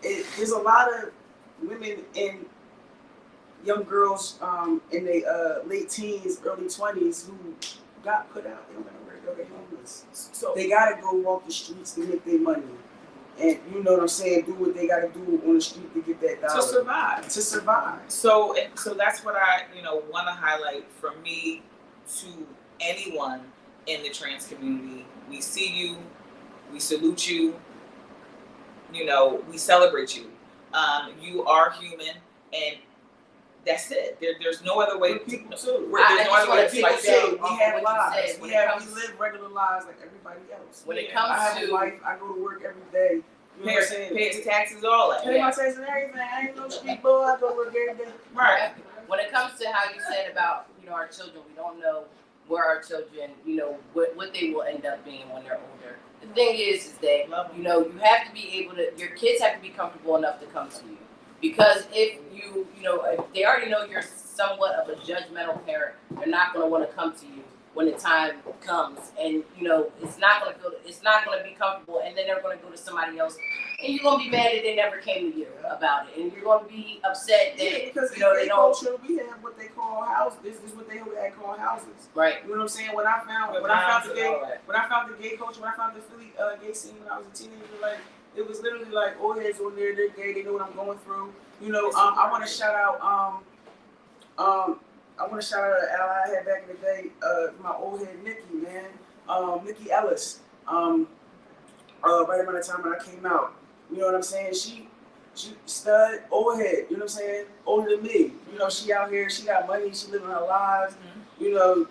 S3: There's a lot of women and young girls in their late teens, early 20s who got put out. They don't got nowhere to go. They're homeless. So they gotta go walk the streets to make their money. And you know what I'm saying? Do what they gotta do on the street to get that dollar.
S1: To survive. So that's what I, want to highlight from me to anyone in the trans community. We see you, we salute you, we celebrate you. You are human, and that's it. There's no other way.
S3: People too.
S1: There's no other way to
S3: People
S1: like
S3: too.
S1: that.
S3: We have lives.
S2: When
S3: We
S2: it comes-
S3: live regular lives like everybody else.
S2: When it
S1: Yeah.
S2: comes
S3: I have a
S2: to
S3: life. I go to work every day. You know what I'm saying?
S1: Pay his taxes, all that.
S3: Pay my taxes and everything. I ain't no street boy. I go to work every day.
S1: Right.
S2: when it comes to how you said about our children, we don't know where our children, what they will end up being when they're older. The thing is that you have to be able to. Your kids have to be comfortable enough to come to you, because if if they already know you're somewhat of a judgmental parent, they're not going to want to come to you when the time comes, and it's not going to be comfortable, and then they're going to go to somebody else, and you're going to be mad that they never came to you about it, and you're going to be upset that
S3: because
S2: they
S3: in
S2: don't.
S3: culture, we have what they call houses. This is what they had called houses.
S2: Right.
S3: You know what I'm saying? When I found the gay culture, when I found the Philly gay scene when I was a teenager, like it was literally like old heads on there, they're gay, they know what I'm going through. I want to shout out an ally I had back in the day, my old head Nikki, man. Nikki Ellis. right around the time when I came out. You know what I'm saying? She stud, old head, you know what I'm saying? Older than me. You know, she out here, she got money, she living her lives, you know,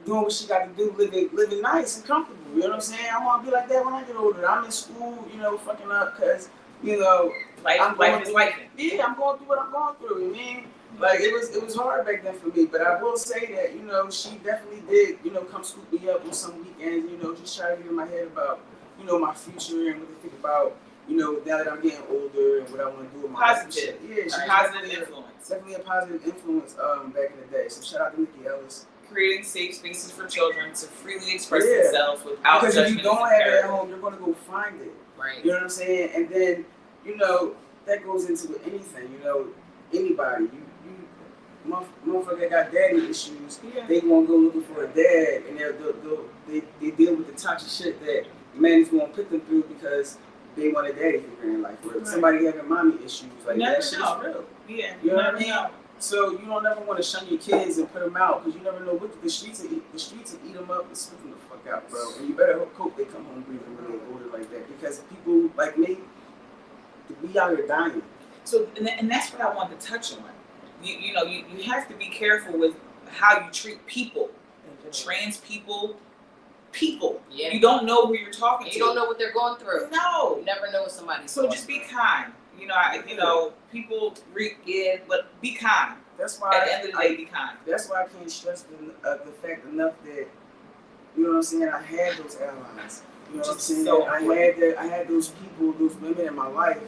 S3: doing what she got to do, living nice and comfortable. You know what I'm saying? I want to be like that when I get older. I'm in school, you know, fucking up because, you know,
S1: Life is life.
S3: Yeah, I'm going through what I'm going through. You mean? Like it was hard back then for me, but I will say that, you know, she definitely did, you know, come scoop me up on some weekends, you know, just try to get in my head about, you know, my future and what to think about, you know, now that I'm getting older and what I want to do with my life.
S1: Positive.
S3: Yeah, she's
S1: Positive influence.
S3: definitely a positive influence back in the day. So shout out to Nikki Ellis.
S1: Creating safe spaces for children to freely express themselves without
S3: because
S1: judgment.
S3: If you don't have it at home, you're going to go find it.
S2: Right.
S3: You know what I'm saying? And then, you know, that goes into anything. You know, anybody. You motherfucker got daddy issues.
S1: Yeah.
S3: They gonna go looking for a dad, and they deal with the toxic shit that men is gonna put them through because they want a daddy figure in life. Or
S1: Right.
S3: somebody having mommy issues, like
S1: You
S3: that
S1: never
S3: shit
S1: know.
S3: is real.
S1: Yeah.
S3: You know what I mean? So you don't ever want to shun your kids and put them out because you never know what the streets will eat them up and spit them the fuck out, bro. And you better hope they come home breathing when they're older like that because people like me, we out here dying.
S1: So, and that's what I wanted to touch on. You know, you have to be careful with how you treat people, trans people.
S2: Yeah.
S1: You don't know who you're talking to.
S2: You don't know what they're going through.
S1: No.
S2: You never know what somebody's
S1: So
S2: going
S1: just be
S2: through.
S1: kind. You know, people but be kind.
S3: That's why
S1: At the end of the day, be kind.
S3: That's why I can't stress the fact enough that, you know what I'm saying, I had those allies. You know what I'm saying?
S1: So
S3: I had those people, those women in my life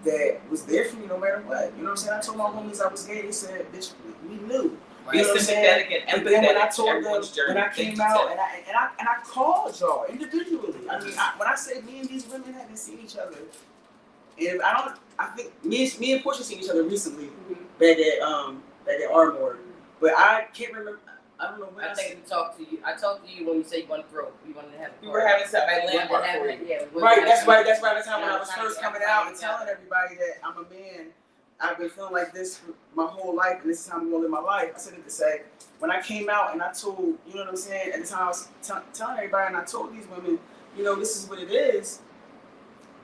S3: that was there for me no matter what. You know what I'm saying? I told my homies I was gay. They said, "Bitch, we knew."
S2: Right.
S3: You know what I'm saying?
S1: Sympathetic and
S3: But then when I
S1: empathetic to
S3: told them,
S1: everyone's journey.
S3: when I came out and I called y'all individually. I mean, when I say me and these women haven't seen each other, and I think me and Portia seen each other recently back at Ardmore, but I can't remember. I don't know when
S2: I think we talked to you. I talked to you when you said you wanted to throw. You wanted to have.
S1: We were having something at
S2: We wanted to
S1: Landmark
S2: have
S1: for
S2: it.
S1: you.
S2: Yeah.
S3: Right, that's right. That's right. The time when
S2: Yeah,
S3: I was
S2: trying to
S3: first
S2: get
S3: coming out and
S2: everybody
S3: telling everybody that I'm a man. I've been feeling like this for my whole life, and this is how I'm gonna live my life. I said it to say, when I came out and I told, you know what I'm saying, at the time I was telling everybody, and I told these women, you know, this is what it is.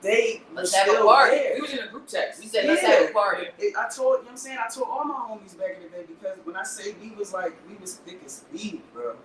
S3: They
S2: Let's
S3: were
S2: have a
S3: still
S2: party.
S3: there.
S1: We was in a group text.
S2: We said let's have a party.
S3: I told, you know what I'm saying, I told all my homies back in the day because when I say we was thick as Steve, bro.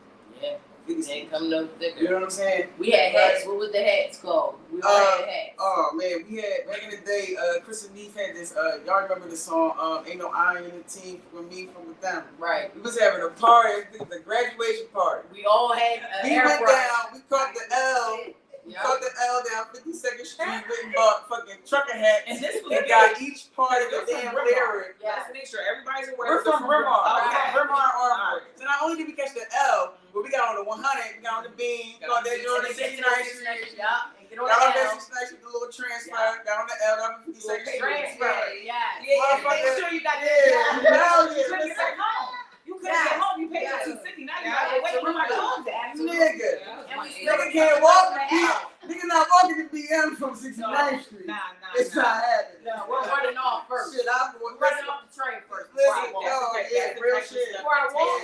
S2: Yeah.
S3: Thick as
S2: They ain't
S3: Steve.
S2: come no
S3: You
S2: thicker.
S3: know what I'm saying?
S2: We had hats. What was the hats called? We all had hats.
S3: Oh man, we had back in the day. Chris and Neef had this. Y'all remember the song? Ain't no iron in the team from me from with them.
S2: Right.
S3: We was having a party. I think it was a graduation party.
S2: We all had
S3: We
S2: air
S3: went
S2: brush.
S3: down. We caught the L. We
S2: Yeah.
S3: caught the L down 52nd Street with fucking trucker hats.
S1: And this was
S3: and got each part of the damn lyric.
S2: Yeah.
S1: Let's make sure everybody's aware.
S3: We're from Bremar.
S1: Okay.
S3: We're from Bremar, Ardmore.
S1: Alright.
S3: So not only did we catch the L, but we got on the 100, we got on the beam, got on that Jordan 69th Street.
S2: Yeah. And get on
S3: Got on
S2: the
S3: that
S2: L.
S3: 69th with the little transfer, got on the L, got on the 52nd Street.
S2: Transfer. Yeah.
S1: Yeah, make sure you got
S3: Yeah, hell
S1: You couldn't
S3: yeah.
S1: get back home. You couldn't get home. You paid your $250. Now you gotta wait for my clothes at.
S3: Nigga.
S2: And we still
S3: Nigga can't walk the BM. Nigga not walking the BM from 69th Street.
S1: Nah.
S3: It's not happening.
S2: No, we're running off first.
S3: Shit, I'm
S2: We're running off the train first.
S3: Listen,
S2: before I walk.
S3: yeah, real shit.
S2: Before I walk.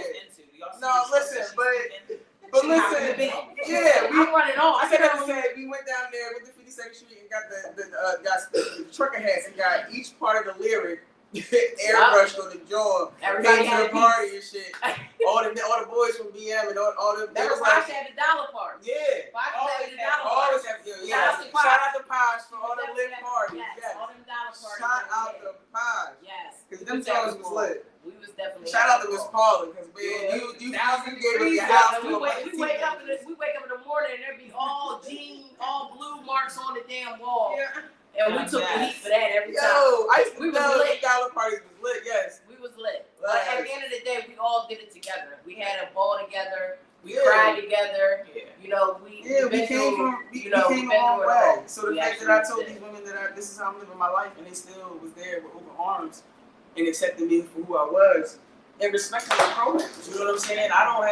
S3: No, listen, but listen, yeah,
S2: I'm running off.
S3: I said that to say we went down there with the 52nd Street and got the trucker hats and got each part of the lyric airbrushed on the jaw.
S2: Everybody
S3: Came
S2: had
S3: to
S2: a
S3: the party and shit. All the boys from BM and all the
S2: That was Fox had the dollar part.
S3: yeah.
S2: Fox had the dollar
S3: Always
S2: part.
S3: have to, yeah. Shout out to Pies for all the lit parties.
S2: Yes,
S3: Yes.
S2: all them dollar parties.
S3: Shout out to Pies.
S2: Yes.
S3: Because them times was lit.
S2: We was definitely.
S3: Shout out to Miss Paula, because man, you gave us your house.
S2: We wake up in the morning and there be all blue marks on the damn wall.
S3: Yeah.
S2: And we took the heat for that every time.
S3: Yo, I used to
S2: We was
S3: know
S2: lit.
S3: the dollar parties was lit, yes.
S2: We was lit. But at the end of the day, we all did it together. We had a ball together. We
S3: Yeah.
S2: cried together.
S1: Yeah.
S2: You know, we
S3: We came a long way. So the fact that I told these women that this is how I'm living my life, and they still was there with open arms and accepted me for who I was and respecting my programs. You know what I'm saying? I don't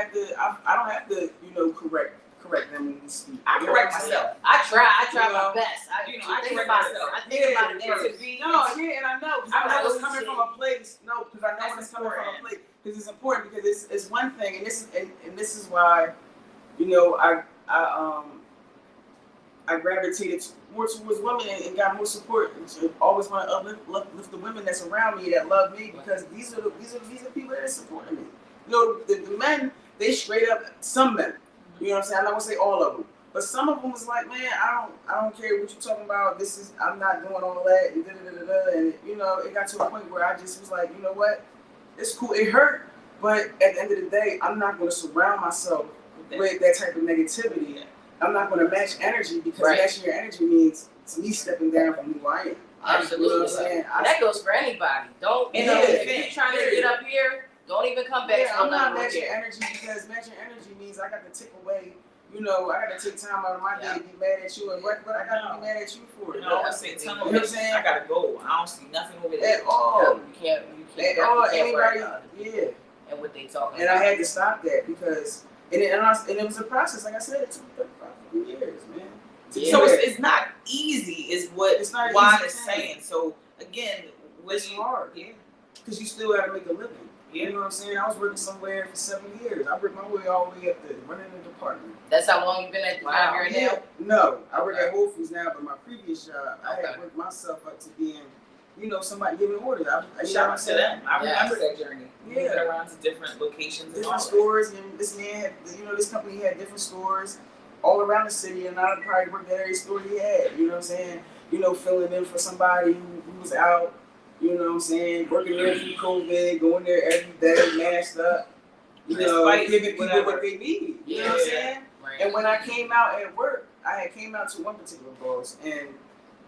S3: have to, you know, correct them when we speak.
S1: I correct myself.
S2: I try
S3: You
S2: my
S3: know,
S2: best. I
S1: correct
S2: think about it.
S1: myself.
S2: I think about it
S3: Yeah,
S2: first.
S3: and I know, because I know it's coming from a place. No, because I know
S1: That's
S3: when it's coming from a
S1: important.
S3: place. Because it's important. Because it's one thing, and this is why, you know, I gravitated more towards women and got more support. And always want to uplift the women that's around me that love me, because these are people that are supporting me. You know, the men, they straight up, some men, you know what I'm saying? I'm not gonna say all of them, but some of them was like, man, I don't care what you're talking about. I'm not doing all that and and you know, it got to a point where I just was like, you know what, it's cool. It hurt, but at the end of the day, I'm not gonna surround myself with that type of negativity. I'm not gonna match energy, because matching your energy means me stepping down from who I am.
S2: Absolutely.
S3: You know what I'm saying?
S2: That goes for anybody. Don't, you know, if you're trying to get up here, don't even come back.
S3: I'm not matching energy, because matching energy means I got to take away, you know, I got to take time out of my day to be mad at you, and what I got to be mad at you for.
S1: You know, I say, tell them, you know what I'm saying? I gotta go. I don't see nothing over there
S3: At all.
S2: No, you can't
S3: At all. Anybody,
S2: and what they talking
S3: and
S2: about.
S3: I had to stop that, because, and it was a process. Like I said, it took 35 years, man.
S1: So it's not easy, is what
S3: It's not
S1: Juan
S3: easy
S1: is saying. So again,
S3: It's hard.
S1: Yeah.
S3: Because you still got to make a living. You know what I'm saying? I was working somewhere for 7 years. I worked my way all the way up to running the department.
S2: That's how long you've been at the job you're in now?
S3: No, I work at Whole Foods now, but my previous job, I had worked myself up to being, you know, somebody giving orders.
S1: Shout out to them. I remember that journey.
S3: Yeah.
S1: Moving around to different locations,
S3: different stores, and this man had, you know, this company had different stores all around the city, and I probably worked at every store he had. You know what I'm saying? You know, filling in for somebody who was out. You know what I'm saying? Working there through COVID, going there every day, masked up. You know, giving people what they need. You know what I'm saying? Right. And when I came out at work, I had came out to one particular boss, and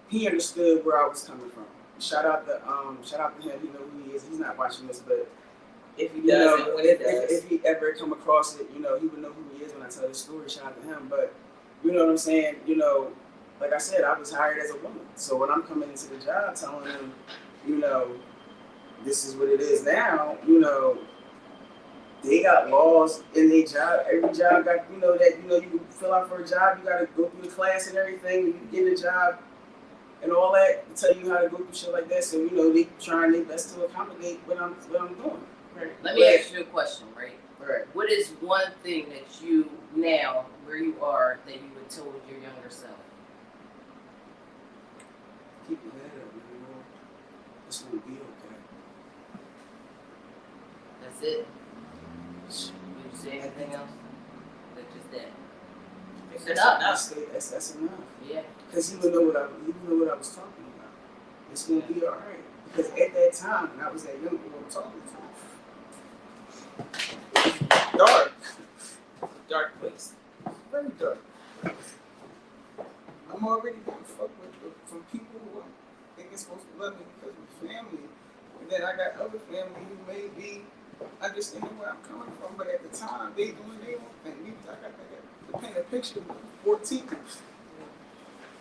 S3: he understood where I was coming from. Shout out to him. You know who he is. He's not watching this, but
S1: if he does,
S3: if he ever come across it, you know, he would know who he is when I tell this story. Shout out to him. But you know what I'm saying? You know, like I said, I was hired as a woman. So when I'm coming into the job, telling him, you know, this is what it is now, you know, they got laws in their job. Every job got, you know, that, you know, you fill out for a job, you got to go through the class and everything, you get a job and all that, to tell you how to go through shit like that. So, you know, they trying their best to accommodate what I'm doing.
S2: Right. Let me ask you a question, right?
S3: Right.
S2: What is one thing that you, now, where you are, that you would told your younger self?
S3: Keep your head up, you know. It's gonna be okay.
S2: That's it? Did you say anything else? That's just that.
S3: That's enough.
S2: Yeah.
S3: Because he would know what I was talking about. It's gonna be all right. Because at that time, when I was that young boy I'm talking to,
S1: dark place.
S3: Very dark. I'm already getting fucked with from people who think it's supposed to love me because of family. And then I got other family who may be understanding where I'm coming from, but at the time they doing their own thing. I got to paint a picture of 14.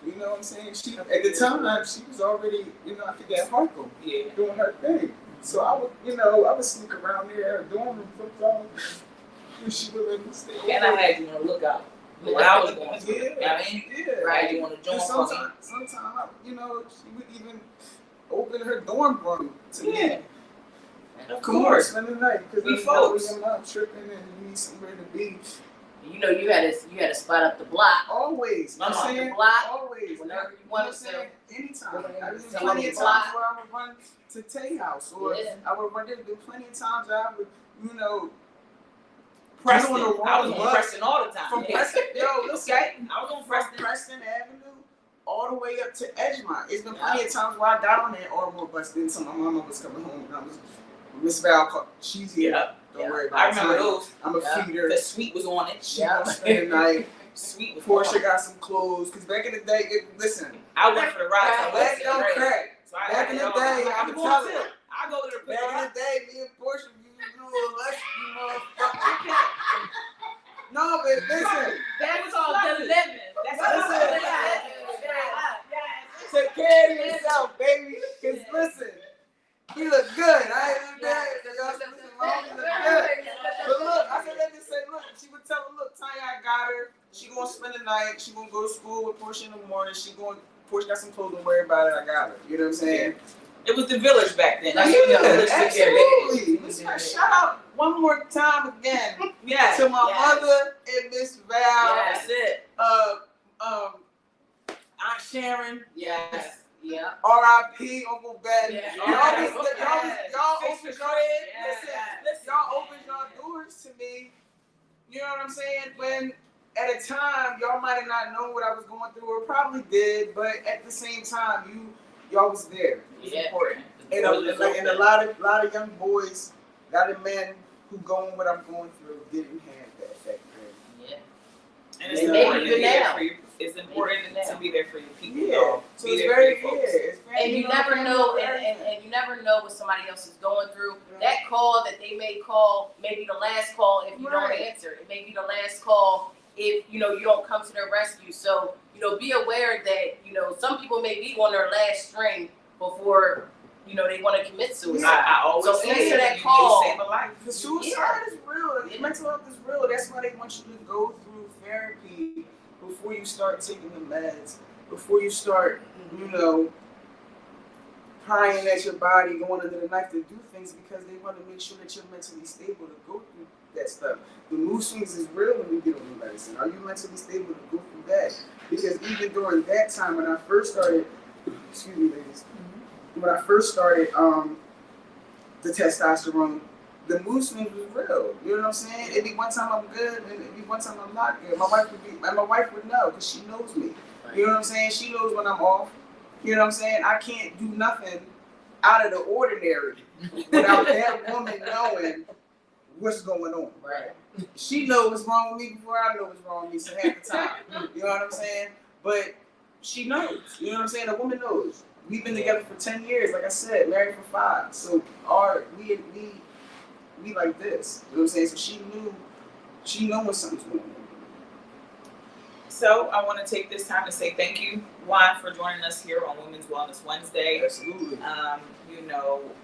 S3: You know what I'm saying? At the time she was already, you know, I forget Harco, doing her thing. So I would sneak around there, dorm room, football, and she would let me stay over.
S1: And I had you on the lookout. What I was going through. Right, you want to join for me.
S3: Sometimes, you know, she would even open her dorm room to me.
S1: Of course.
S3: Spend the night, because
S1: we folks.
S3: I'm not tripping and you need somewhere to be.
S2: You know, you had to spot up the block.
S3: Always.
S2: I'm
S3: saying
S2: the block.
S3: Always.
S2: Whenever you want to.
S3: Anytime. I was
S2: Tell
S3: plenty
S2: me
S3: of
S2: the
S3: times
S2: block.
S3: where I would run to Tay House, or I would run there. There plenty of times I would, you know,
S1: Preston. I was on Preston all the time.
S3: From Preston, yo, listen,
S1: I was on
S3: Preston Avenue all the way up to Edgemont. It's been plenty of times where I got on that Ardmore bus. Then my mama was coming home and I was, Miss Val called, she's here. Don't worry about it.
S1: I remember those.
S3: I'm a feeder.
S1: The suite was on it.
S3: She gonna spend the night.
S1: Sweet was
S3: Portia got some clothes. Because back in the day, listen.
S1: I went for the ride.
S3: That don't crack.
S1: So
S3: back in the day, I'm telling you.
S1: I go to the
S3: back in the day, me and Portia, you motherfucker. No, but listen.
S2: That was all the living.
S3: Take care of yourself, baby. Because listen, he look good. I ain't look good. Y'all look good. But look, I said that to say, look, she would tell him, look, Tanya, I got her. She gonna spend the night. She gonna go to school with Portia in the morning. Portia got some clothes. Don't worry about it. I got her. You know what I'm saying?
S1: It was the village back then.
S3: Absolutely. Shout out one more time again to my mother and Miss Val.
S1: That's it.
S3: Aunt Sharon.
S2: Yes. Yeah.
S3: R.I.P. Uncle Ben.
S2: Yeah.
S3: Y'all
S1: Yes.
S3: opened y'all opened y'all doors to me. You know what I'm saying? When at a time y'all might have not known what I was going through, or probably did, but at the same time y'all was there.
S1: It's
S2: Yeah.
S1: important.
S3: And a lot of young boys, a lot of men who going what I'm going through didn't have that back then.
S2: Yeah.
S1: And it's
S3: And
S1: important
S2: maybe
S1: to be
S2: even
S1: there
S2: now.
S1: for you. It's important
S2: Maybe even
S1: to be there for your people.
S3: Yeah.
S1: Y'all.
S3: So
S1: Be
S3: it's
S1: there
S3: very
S1: for your folks.
S2: And you never know, and you never know what somebody else is going through. That call that they may call, maybe the last call if you don't answer. It may be the last call if you don't come to their rescue. So be aware that some people may be on their last string before they want to commit suicide.
S1: I always
S2: So
S1: say
S2: answer that
S1: you
S2: call.
S1: may save a life.
S3: The suicide is real. The mental health is real. That's why they want you to go through therapy before you start taking the meds, before you start, prying at your body, going under the knife to do things, because they want to make sure that you're mentally stable to go through that stuff. The mood swings is real when you get on the medicine. Are you mentally stable to go through that? Because even during that time when I first started, excuse me, ladies, when I first started the testosterone, the mood swings was real. You know what I'm saying? It'd be one time I'm good, and it'd be one time I'm not good. My wife would know, because she knows me. You know what I'm saying? She knows when I'm off. You know what I'm saying? I can't do nothing out of the ordinary without that woman knowing what's going on.
S2: Right.
S3: She knows what's wrong with me before I know what's wrong with me, so half the time. You know what I'm saying? But she knows. You know what I'm saying? A woman knows. We've been together for 10 years, like I said, married for 5. So we like this. You know what I'm saying? So she knew when something's going on.
S1: So I want to take this time to say thank you, Juan, for joining us here on Women's Wellness Wednesday.
S3: Absolutely.
S1: I'm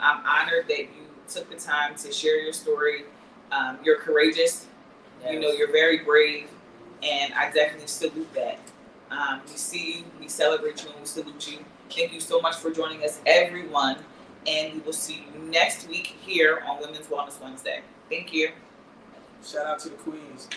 S1: honored that you took the time to share your story. You're courageous.
S2: Yes.
S1: You're very brave, and I definitely salute that. We see you, we celebrate you, and we salute you. Thank you so much for joining us, everyone, and we will see you next week here on Women's Wellness Wednesday. Thank you.
S3: Shout out to the queens.